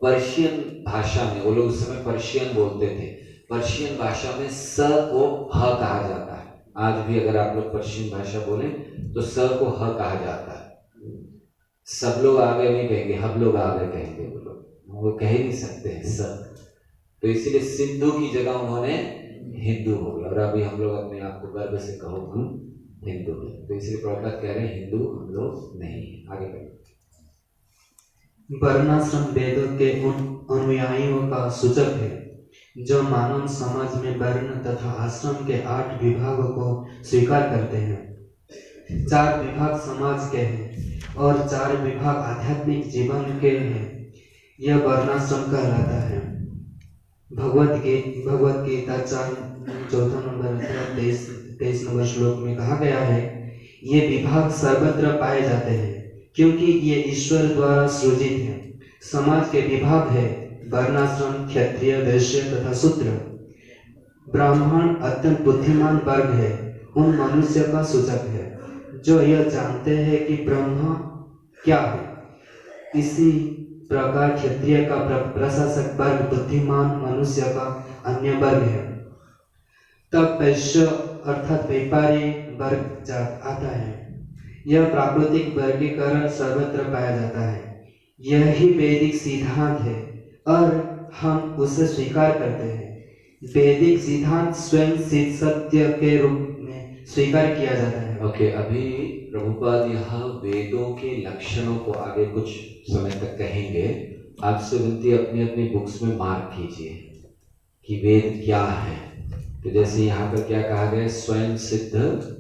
पर्शियन भाषा में, वो लोग उस समय पर्शियन बोलते थे, पर्शियन भाषा में स को ह कहा जाता है। आज भी अगर आप लोग पर्शियन भाषा बोलें तो स को ह कहा जाता है। सब लोग आ गए नहीं कहेंगे, हम लोग आ गए कहेंगे। वो कह ही नहीं सकते हैं स। तो इसीलिए सिंधु की जगह उन्होंने हिंदू हो गया। और अभी हम लोग अपने आप को गर्व से कहो हम हिंदू हैं। तो इसलिए प्रभुपाद कह रहे हैं हिंदू हम लोग नहीं है। आगे बढ़िए। वर्णाश्रम वेदों के उन अनुयायियों का सूचक है, जो मानव समाज में वर्ण तथा आश्रम के 8 विभागों को स्वीकार करते हैं। 4 विभाग समाज के हैं और 4 विभाग आध्यात्मिक जीवन के हैं। यह वर्णाश्रम कहलाता है। भगवत गीता 4 नंबर 23 नंबर श्लोक में कहा गया है, ये विभाग सर्वत्र पाए जाते हैं क्योंकि ये ईश्वर द्वारा सृजित है। समाज के विभाग है वर्णाश्रम, क्षत्रिय, वैश्य तथा शूद्र। ब्राह्मण अत्यंत बुद्धिमान वर्ग है, उन मनुष्य का सूचक है जो यह जानते हैं कि ब्रह्म क्या है। इसी प्रकार क्षत्रिय का प्रशासक वर्ग बुद्धिमान मनुष्य का अन्य वर्ग है। तब वैश्य अर्थात व्यापारी वर्ग जात आता है। यह प्राकृतिक वर्गीकरण सर्वत्र पाया जाता है। यही वैदिक सिद्धांत है और हम उसे स्वीकार करते हैं। वैदिक सिद्धांत स्वयं सिद्ध सत्य के रूप में स्वीकार किया जाता है। ओके, अभी प्रभुपाद यहाँ वेदों के लक्षणों को आगे कुछ समय तक कहेंगे। आपसे विनती अपनी अपनी बुक्स में मार्क कीजिए कि वेद क्या है। तो जैसे यहाँ पर क्या कहा गया, स्वयं सिद्ध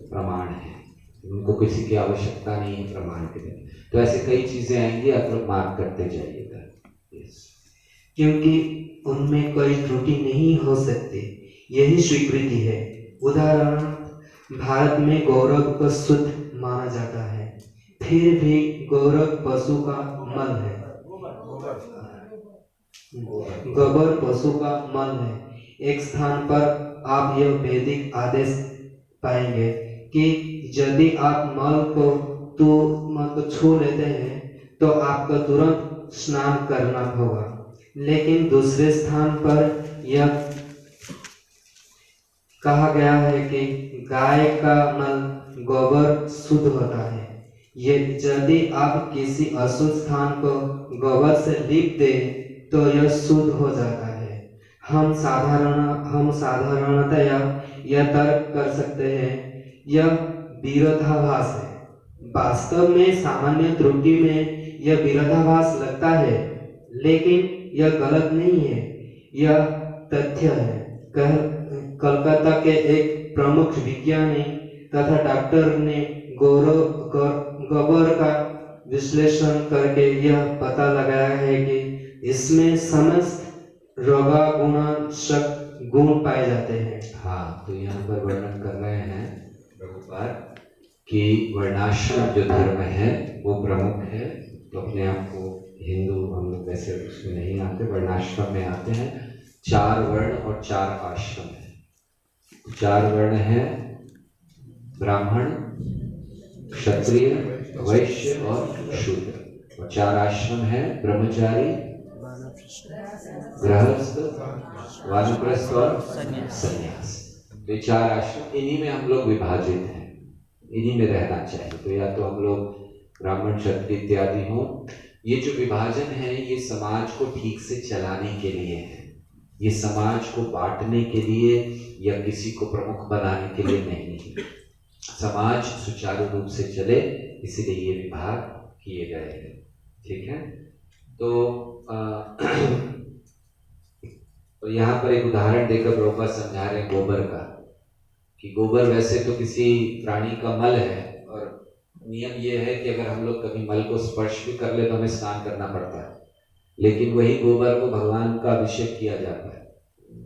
प्रमाण है, उनको किसी की आवश्यकता नहीं है प्रमाण के लिए। तो ऐसे कई चीजें आएंगी, आप लोग मार्क करते जाइएगा। क्योंकि उनमें कोई त्रुटि नहीं हो सकती, यही स्वीकृति है। उदाहरण, भारत में गौरव को शुद्ध माना जाता है, फिर भी गौरव पशु का मल है। गोबर पशु का मल है। एक स्थान पर आप यह वैदिक आदेश पाएंगे कि यदि आप मल को छू लेते हैं तो आपको तुरंत स्नान करना होगा। लेकिन दूसरे स्थान पर यह कहा गया है कि गाय का मल गोबर शुद्ध होता है। यदि आप किसी अशुद्ध स्थान को गोबर से लीप दें तो यह शुद्ध हो जाता है। हम साधारणतया यह तर्क कर सकते हैं, यह विरोधाभास है। वास्तव में सामान्य त्रुटि में यह विरोधाभास लगता है, लेकिन यह गलत नहीं है, यह तथ्य है। कलकत्ता के एक प्रमुख विज्ञानी तथा डॉक्टर ने गोबर का विश्लेषण करके यह पता लगाया है कि इसमें समस्त रोगागुणाशक गुण पाए जाते हैं। हाँ, तो यहाँ पर वर्णन कर रहे हैं प्रभुपाद कि वर्णाश्रम जो धर्म है वो प्रमुख है। तो अपने आप को हिंदू, हम लोग वैसे उसमें नहीं आते, वर्णाश्रम में आते हैं। 4 वर्ण और 4 आश्रम है। 4 वर्ण है ब्राह्मण, क्षत्रिय, वैश्य और शूद्र। और 4 आश्रम है ब्रह्मचारी, गृहस्थ, वानप्रस्थ और संन्यास। तो 4 आश्रम, इन्हीं में हम लोग विभाजित हैं, इन्हीं में रहना चाहिए। तो या तो हम लोग ब्राह्मण, क्षत्रिय इत्यादि हों। ये जो विभाजन है ये समाज को ठीक से चलाने के लिए है, ये समाज को बांटने के लिए या किसी को प्रमुख बनाने के लिए नहीं है। समाज सुचारू रूप से चले इसीलिए ये विभाग किए गए हैं। ठीक है, तो यहाँ पर एक उदाहरण देकर प्रभुपाद समझा रहे हैं गोबर का, कि गोबर वैसे तो किसी प्राणी का मल है और नियम ये है कि अगर हम लोग कभी मल को स्पर्श भी कर ले तो हमें स्नान करना पड़ता है। लेकिन वही गोबर को भगवान का अभिषेक किया जाता है।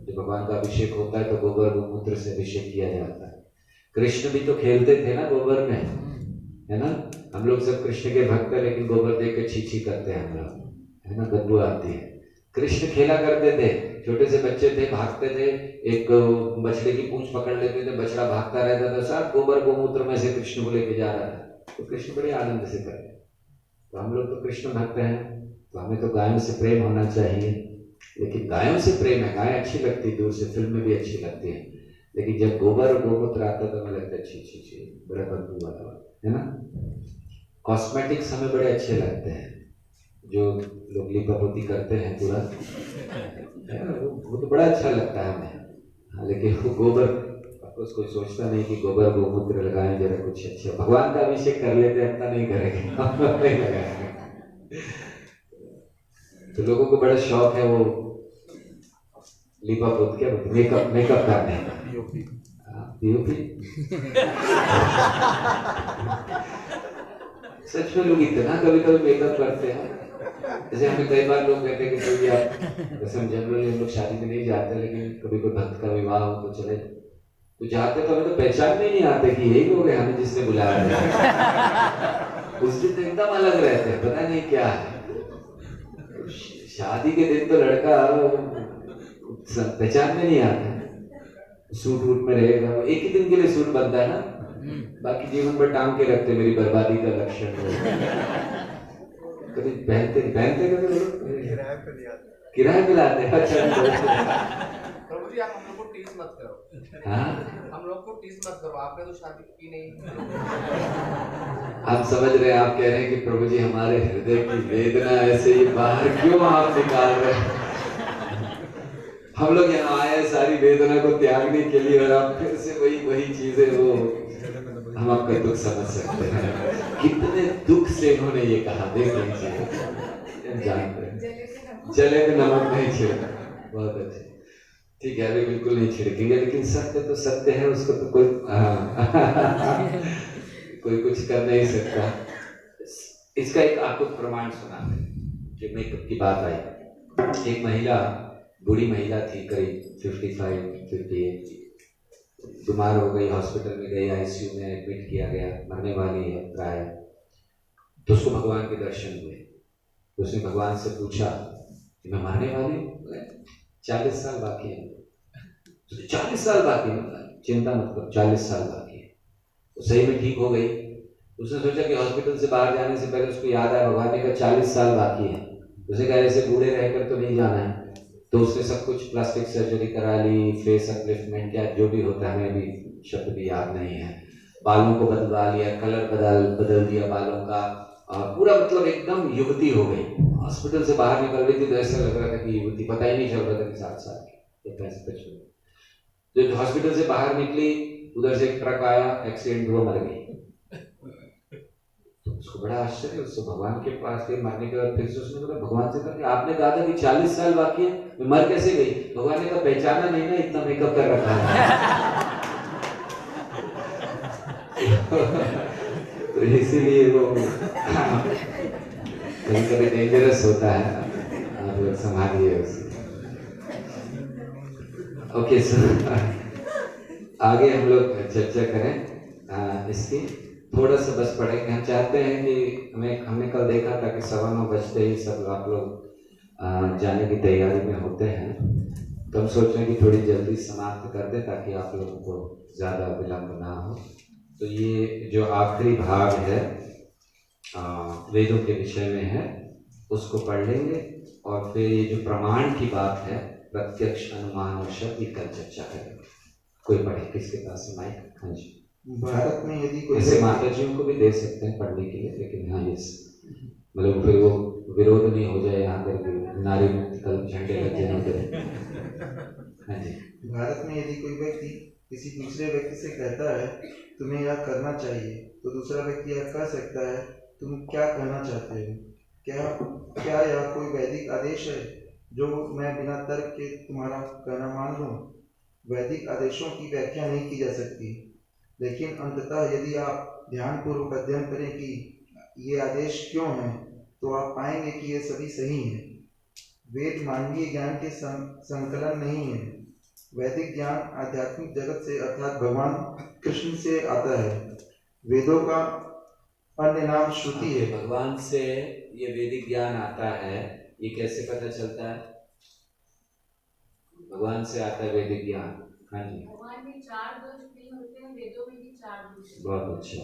जब भगवान का अभिषेक होता है तो गोबर गोमूत्र से अभिषेक किया जाता है। कृष्ण भी तो खेलते थे ना गोबर में, है ना। हम लोग सब कृष्ण के भक्त हैं, लेकिन गोबर देख के छी करते हैं हम लोग, है ना, बदबू आती है। कृष्ण खेला करते थे, छोटे से बच्चे थे, भागते थे, एक बछड़े की पूंछ पकड़ लेते थे, बछड़ा भागता रहता था, सब गोबर गोमूत्र में से कृष्ण को लेके जा रहा था। तो कृष्ण बड़े आनंद से करते। तो हम लोग तो कृष्ण भक्त हैं, तो हमें तो गायों से प्रेम होना चाहिए। लेकिन गायों से प्रेम है, गाय अच्छी लगती है, दूर से फिल्म में भी अच्छी लगती है, लेकिन जब गोबर और गोमूत्र आता तो हमें लगता है छी छी छी, बड़ा बदबू आता है ना। कॉस्मेटिक्स हमें बड़े अच्छे लगते हैं, जो लोग लिपापोती करते हैं पूरा, वो तो बड़ा अच्छा लगता है हमें। हाँ, लेकिन वो गोबर, अफकोर्स कोई सोचता नहीं कि गोबर गोमूत्र लगाएं जरा कुछ अच्छा। भगवान का अभिषेक कर लेते, अपना नहीं करेंगे, नहीं लगाएंगे। तो लोगों को बड़ा शौक है वो लिपा पोत क्या मेकअप करने का। पीओपी सच में लोग इतना कभी कभी मेकअप करते हैं। जैसे हमें कई बार लोग कहते हैं कि कोई आप, वैसे हम जनरली हम लोग शादी में नहीं जाते, लेकिन कभी कोई भक्त का विवाह हो तो चले, तो जाते तो हमें तो पहचान में नहीं आते कि यही लोग हैं हमें जिसने बुलाया है। उस दिन तो एकदम अलग रहते हैं, पता नहीं क्या है। शादी के दिन तो लड़का पहचान में नहीं आता, सूट वूट में रहेगा, एक ही दिन के लिए सूट बनता है ना, बाकी जीवन भर टांग के रखते मेरी बर्बादी का लक्षण हो। कभी पहनते कभी लोग किराए पे लाते हैं। प्रभु जी आप हम लोग को टीज मत करो। हाँ हम लोग को टीज मत करो, आपने तो शादी की नहीं। आप समझ रहे हैं, आप कह रहे हैं कि प्रभु जी हमारे हृदय की वेदना ऐसे ही बाहर क्यों आप निकाल रहे हैं। हम लोग यहाँ आए सारी वेदना को त्यागने के लिए, और आप फिर से वही चीजें, वो हम आपका दुख समझ सकते हैं। कितने दुख से इन्होंने ये कहा, देख लीजिए, जानते हैं जले पे नमक नहीं छिड़का। बहुत अच्छे, ठीक है, अभी बिल्कुल नहीं छिड़केंगे, लेकिन सत्य तो सत्य है, उसको तो कोई कोई कुछ कर नहीं सकता। इसका एक आपको प्रमाण सुनाते हैं। जब मेकअप की बात आई, एक महिला, बूढ़ी महिला थी, करीब 55-58, बीमार हो गई, हॉस्पिटल में गई, आईसीयू में एडमिट किया गया, मरने वाली है प्राय। तो उसको भगवान के दर्शन हुए, तो उसने भगवान से पूछा कि मैं मरने वाली हूँ, 40 साल बाकी है। तो 40 साल बाकी है, चिंता मत करो, 40 साल बाकी है। तो सही में ठीक हो गई। उसने सोचा कि हॉस्पिटल से बाहर जाने से पहले उसको याद आया भगवान ने कहा 40 साल बाकी है। उसने कहा ऐसे बूढ़े रहकर तो नहीं जाना है। तो उसने सब कुछ प्लास्टिक सर्जरी करा ली, फेस अपलिफ्टमेंट या जो भी होता है, हमें अभी शब्द भी याद नहीं है, बालों को बदलवा लिया, कलर बदल दिया बालों का, और पूरा मतलब एकदम युवती हो गई। हॉस्पिटल से बाहर निकल रही थी तो ऐसा लग रहा था कि युवती, पता ही नहीं चल रहा था कि 60 साल की या 55। जो हॉस्पिटल से बाहर निकली, उधर से एक ट्रक आया, एक्सीडेंट हुआ, मर गई। तो उसको बड़ा आश्चर्य, उसको भगवान के पास गई मरने के बाद, फिर से उसने बोला भगवान से कहा कि आपने कहा था कि 40 साल बाकी है, मैं मर कैसे गई? भगवान ने कहा पहचाना नहीं ना, इतना मेकअप कर रखा है। तो इसीलिए वो कभी कभी डेंजरस होता है, आप लोग संभालिए उसे। ओके सर, आगे हम लोग चर्चा करें इसकी, थोड़ा सा बस पढ़ेंगे। हम चाहते हैं कि हमने कल देखा था कि 9:15 बजते ही सब आप लोग जाने की तैयारी में होते हैं, तो हम सोच रहे हैं कि थोड़ी जल्दी समाप्त कर दें ताकि आप लोगों को ज़्यादा विलम्ब ना हो। तो ये जो आखिरी भाग है वेदों के विषय में है, उसको पढ़ लेंगे, और फिर ये जो प्रमाण की बात है, प्रत्यक्ष, अनुमान और शब्द, कल चर्चा करेंगे। कोई पढ़े, किसके पास है माइक? हाँ जी। भारत में यदि कोई ऐसे माता जी को भी दे सकते हैं पढ़ने के लिए, लेकिन हाँ ये मतलब फिर वो विरोध नहीं हो जाए यहाँ पर, नारी मुक्ति कल झंडे लग जाए। हाँ जी। भारत में यदि कोई व्यक्ति किसी दूसरे व्यक्ति से कहता है तुम्हें यह करना चाहिए, तो दूसरा व्यक्ति यह कह सकता है तुम क्या कहना चाहते हो? क्या यह कोई वैदिक आदेश है जो मैं बिना तर्क के तुम्हारा कहना मान लूं? वैदिक आदेशों की व्याख्या नहीं की जा सकती, लेकिन अंततः यदि आप ध्यानपूर्वक अध्ययन करें कि ये आदेश क्यों हैं, तो आप पाएंगे कि ये सभी सही हैं। वेद मानवीय ज्ञान के संकलन नहीं है। वैदिक ज्ञान आध्यात्मिक जगत से अर्थात भगवान कृष्ण से आता है। वेदों का अन्य नाम श्रुति है। भगवान से ये वैदिक ज्ञान आता है, ये कैसे पता चलता है? भगवान से आता है वैदिक ज्ञान। हाँ जी। भगवान में 4 दोष नहीं होते हैं, वेदों में भी 4 दोष हैं। बहुत अच्छा,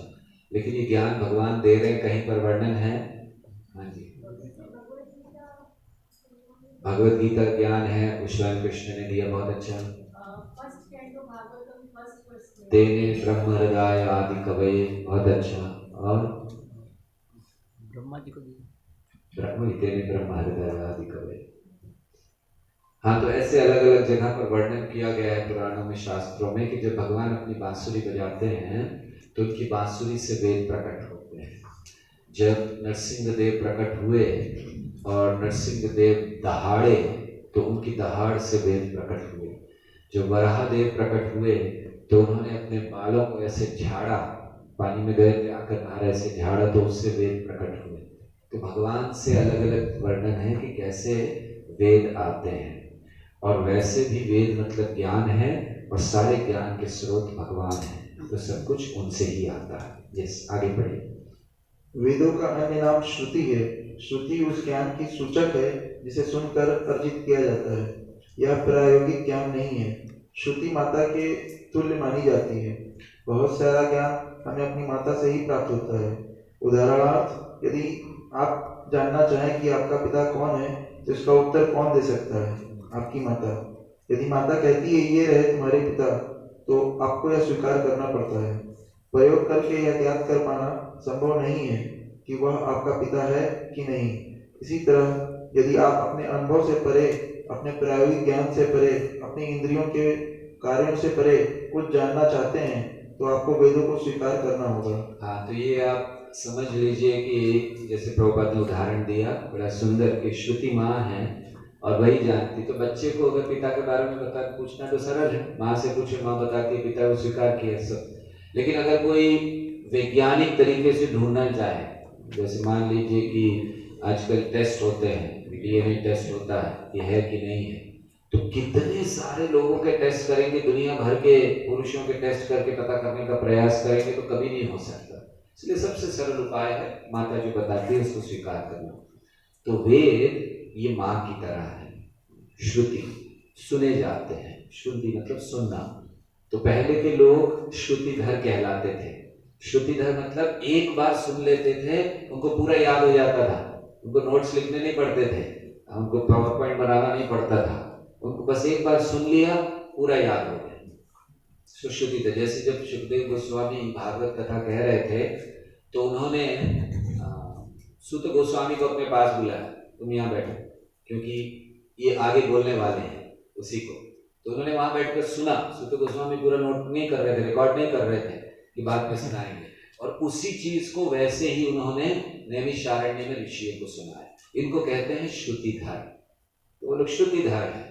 लेकिन ये ज्ञान भगवान दे रहे हैं, कहीं पर वर्णन है? हाँ जी। भगवत गीता ज्ञान है, स्वयं कृष्ण ने दिया, बहुत अच्छा। तेने ब्रह्म हृदय आदि कवये, बहुत अच्छा। और ब्रह्मा जी को ब्रह्म तेने ब्रह्म हृदय आदि कवये। हाँ, तो ऐसे अलग अलग जगह पर वर्णन किया गया है पुराणों में, शास्त्रों में, कि जब भगवान अपनी बांसुरी बजाते हैं तो उनकी बांसुरी से वेद प्रकट होते हैं। जब नरसिंह देव प्रकट हुए और नरसिंह देव दहाड़े तो उनकी दहाड़ से वेद प्रकट हुए। जो वराह देव प्रकट हुए तो उन्होंने अपने बालों को ऐसे झाड़ा, पानी में गए थे, आकर नहा ऐसे झाड़ा तो उससे वेद प्रकट हुए। तो भगवान से अलग अलग वर्णन है कि कैसे वेद आते हैं, और वैसे भी वेद मतलब ज्ञान है और सारे ज्ञान के स्रोत भगवान हैं, तो सब कुछ उनसे ही आता है। यस, आगे बढ़िए। वेदों का अन्य नाम श्रुति है। श्रुति उस ज्ञान की सूचक है जिसे सुनकर अर्जित किया जाता है। यह प्रायोगिक ज्ञान नहीं है। श्रुति माता के तुल्य मानी जाती है। बहुत सारा ज्ञान हमें अपनी माता से ही प्राप्त होता है। उदाहरणार्थ, यदि आप जानना चाहें कि आपका पिता कौन है तो इसका उत्तर कौन दे सकता है? आपकी माता। यदि माता कहती है ये रहे तुम्हारे पिता, तो आपको यह स्वीकार करना पड़ता है। प्रयोग करके यह ज्ञात कर पाना संभव नहीं है कि वह आपका पिता है कि नहीं। इसी तरह यदि आप अपने अनुभव से परे, अपने प्रायोगिक ज्ञान से परे, अपनी इंद्रियों के कार्यों से परे कुछ जानना चाहते हैं तो आपको वेदों को स्वीकार करना होगा। हाँ, तो ये आप समझ लीजिए कि जैसे प्रभुपाद ने उदाहरण दिया बड़ा सुंदर कि श्रुति माँ है और वही जानती। तो बच्चे को अगर पिता के बारे में बता पूछना तो सरल है, माँ से पूछे, माँ बताती है, पिता को स्वीकार किया सब। लेकिन अगर कोई वैज्ञानिक तरीके से ढूंढना चाहे, जैसे मान लीजिए कि आजकल टेस्ट होते हैं, डीएनए टेस्ट होता है, ये है कि नहीं है, तो कितने सारे लोगों के टेस्ट करेंगे, दुनिया भर के पुरुषों के टेस्ट करके पता करने का प्रयास करेंगे तो कभी नहीं हो सकता। इसलिए सबसे सरल उपाय है माता जो बताती है उसको स्वीकार करना। तो वेद ये माँ की तरह है, श्रुति सुने जाते हैं। श्रुति मतलब सुनना। तो पहले के लोग श्रुतिधर कहलाते थे। श्रुतिधर मतलब एक बार सुन लेते थे, उनको पूरा याद हो जाता था, उनको नोट्स लिखने नहीं पड़ते थे, उनको पावर पॉइंट बनाना नहीं पड़ता था, उनको बस एक बार सुन लिया पूरा याद हो गया। सुश्रुति थे। जैसे जब सुखदेव गोस्वामी भागवत कथा कह रहे थे तो उन्होंने सुत गोस्वामी को अपने पास बुलाया, तुम यहाँ बैठो, क्योंकि ये आगे बोलने वाले हैं उसी को। तो उन्होंने वहां बैठकर सुना। सुत गोस्वामी पूरा नोट नहीं कर रहे थे, रिकॉर्ड नहीं कर रहे थे कि बाद में सुनाएंगे, और उसी चीज को वैसे ही उन्होंने नैमिषारण्य में ऋषियों को सुनाया। इनको कहते हैं श्रुतिधर। तो वो लोग श्रुतिधर है,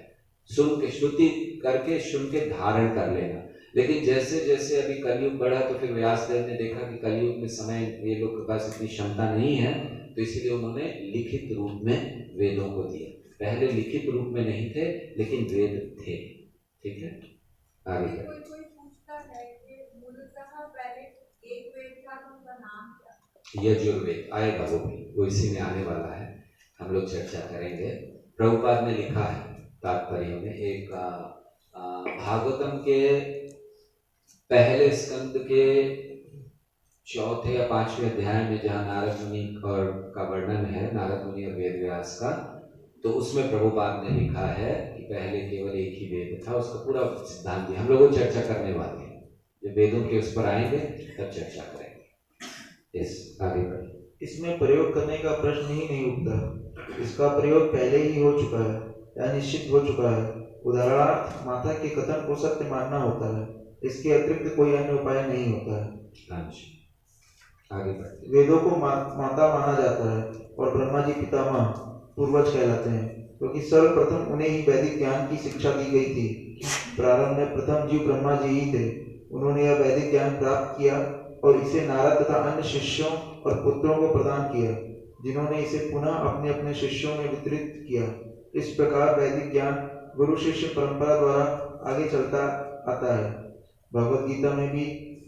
सुन के श्रुति करके सुन के धारण कर लेना। लेकिन जैसे जैसे अभी कलयुग बढ़ा तो फिर व्यासदेव ने देखा कि कलयुग में समय ये लोग के पास इतनी क्षमता नहीं है, तो इसलिए उन्होंने लिखित रूप में वेदों को दिया। पहले लिखित रूप में नहीं थे लेकिन वेद थे। ठीक है, आगे कोई पूछता है कि मूलतः पहले एक वेद था तो उसका नाम क्या? यजुर्वेद आएगा, वो इसी में आने वाला है, हम लोग चर्चा करेंगे। प्रभुपाद ने लिखा है तात्पर्य में, एक भागवतम के पहले स्कंद के चौथे या पांचवें अध्याय में जहाँ नारद मुनि और का वर्णन है, नारद मुनि और वेद व्यास का, तो उसमें प्रभुपाद ने लिखा है कि पहले केवल एक ही वेद था। उसका पूरा सिद्धांत हम लोग चर्चा करने वाले हैं, जब वेदों के उस पर आएंगे तब चर्चा करेंगे। इस आगे बढ़े। इसमें प्रयोग करने का प्रश्न ही नहीं उठता। इसका प्रयोग पहले ही हो चुका है या निश्चित हो चुका है। उदाहरणार्थ, माता के कथन को सत्य मानना होता है, इसके अतिरिक्त कोई अन्य उपाय नहीं होता है। आगे बढ़ते। वेदों को माता माना जाता है और ब्रह्मा जी पितामह पूर्वज कहलाते हैं, क्योंकि सर्वप्रथम उन्हें ही वैदिक ज्ञान की शिक्षा दी गई थी। प्रारंभ में प्रथम जीव ब्रह्मा जी ही थे। उन्होंने यह वैदिक ज्ञान प्राप्त किया और इसे नारद तथा अन्य शिष्यों और पुत्रों को प्रदान किया, जिन्होंने इसे पुनः अपने अपने शिष्यों में वितरित किया। इस प्रकार वैदिक ज्ञान गुरु शिष्य परंपरा द्वारा आगे चलता आता है। भगवद गीता में भी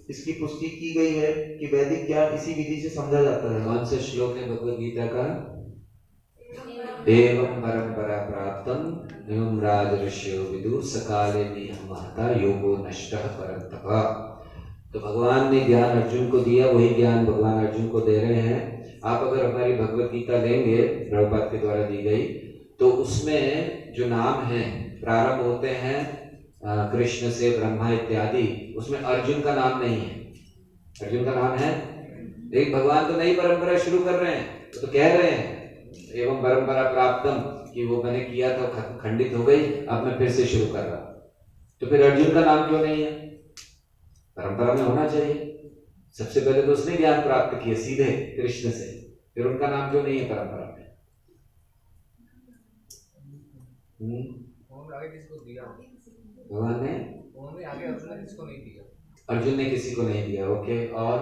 इसकी पुष्टि की गई है कि वैदिक ज्ञान इसी विधि से समझा जाता है। कौन सा श्लोक है भगवद गीता का? एवं परंपरा प्राप्तम एवं राजर्षियो विदु सकाले महता योगो नष्टः परंतप। तो भगवान ने ज्ञान अर्जुन को दिया, वही ज्ञान भगवान अर्जुन को दे रहे हैं। आप अगर हमारी भगवद गीता लेंगे, प्रभुपाद के द्वारा दी गई, तो उसमें जो नाम है प्रारंभ होते हैं कृष्ण से, ब्रह्मा इत्यादि, उसमें अर्जुन का नाम नहीं है। अर्जुन का नाम है, लेकिन भगवान तो नई परंपरा शुरू कर रहे हैं, तो कह रहे हैं एवं परंपरा प्राप्तम, कि वो मैंने किया था खंडित हो गई, अब मैं फिर से शुरू कर रहा। तो फिर अर्जुन का नाम क्यों नहीं है? परंपरा में होना चाहिए। सबसे पहले तो उसने ज्ञान प्राप्त किया सीधे कृष्ण से, फिर उनका नाम क्यों नहीं है परंपरा में? उन्होंने आगे किसी को दिया, भगवान ने उन्होंने आगे अर्जुन ने किसी को नहीं दिया। अर्जुन ने किसी को नहीं दिया। ओके, और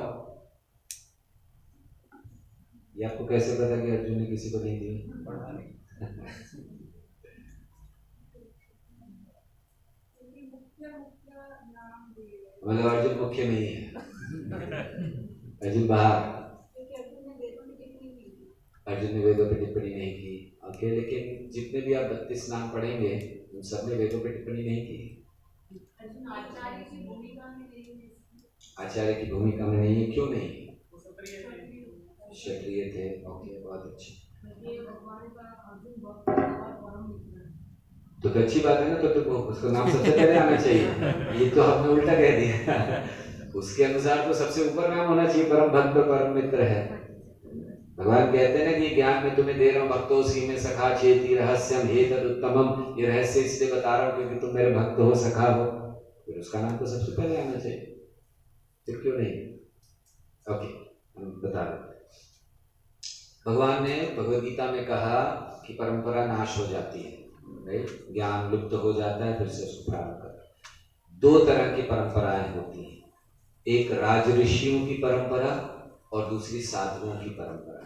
ये आपको कैसे पता कि अर्जुन ने किसी को नहीं दिया? पढ़ा नहीं। मतलब अर्जुन मुख्य नहीं है, अर्जुन बाहर, अर्जुन ने वेदों पे टिप्पणी नहीं की। ओके, लेकिन जितने भी आप 32 नाम पढ़ेंगे उन सब ने वेदों पे टिप्पणी नहीं की। आचार्य की भूमिका में नहीं है। आचार्य की भूमिका में नहीं है, क्यों नहीं? क्षत्रिय थे। ओके, बहुत अच्छे। तो अच्छी बात है ना, तो उसको नाम सबसे पहले आना चाहिए। ये तो हमने उल्टा कह दिया। उसके अनुसार तो सबसे ऊपर नाम होना चाहिए, परम भक्त परम मित्र है। भगवान कहते हैं ना कि ज्ञान में तुम्हें दे रहा हूँ, भक्तोसी में सखा चेति रहस्यम एतदुत्तमम्। ये रहस्य इसलिए बता रहा हूँ क्योंकि तुम मेरे भक्त हो, सखा हो, फिर उसका नाम तो सबसे पहले आना चाहिए, फिर क्यों नहीं? ओके, हम बता रहे। भगवान ने भगवद गीता में कहा कि परंपरा नाश हो जाती है, ज्ञान लुप्त हो जाता है, फिर से उसको प्रारंभ कर। 2 तरह की परंपराएं होती हैं, एक राज ऋषियों की परंपरा और दूसरी साधुओं की परंपरा।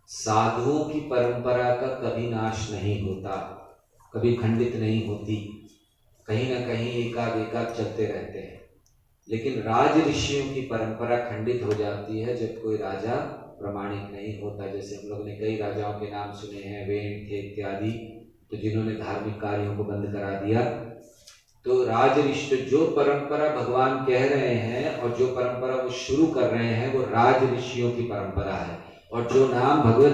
साधुओं की परंपरा का कभी नाश नहीं होता, कभी खंडित नहीं होती, कहीं ना कहीं एकाध चलते रहते हैं। लेकिन राज ऋषियों की परंपरा खंडित हो जाती है जब कोई राजा प्रमाणिक नहीं होता। जैसे हम लोग ने कई राजाओं के नाम सुने हैं, वेण थे इत्यादि, तो जिन्होंने धार्मिक कार्यों को बंद करा दिया। तो राज ऋषि, जो परंपरा भगवान कह रहे हैं और जो परंपरा वो शुरू कर रहे हैं, वो राज ऋषियों की परंपरा है। और जो नाम भगवत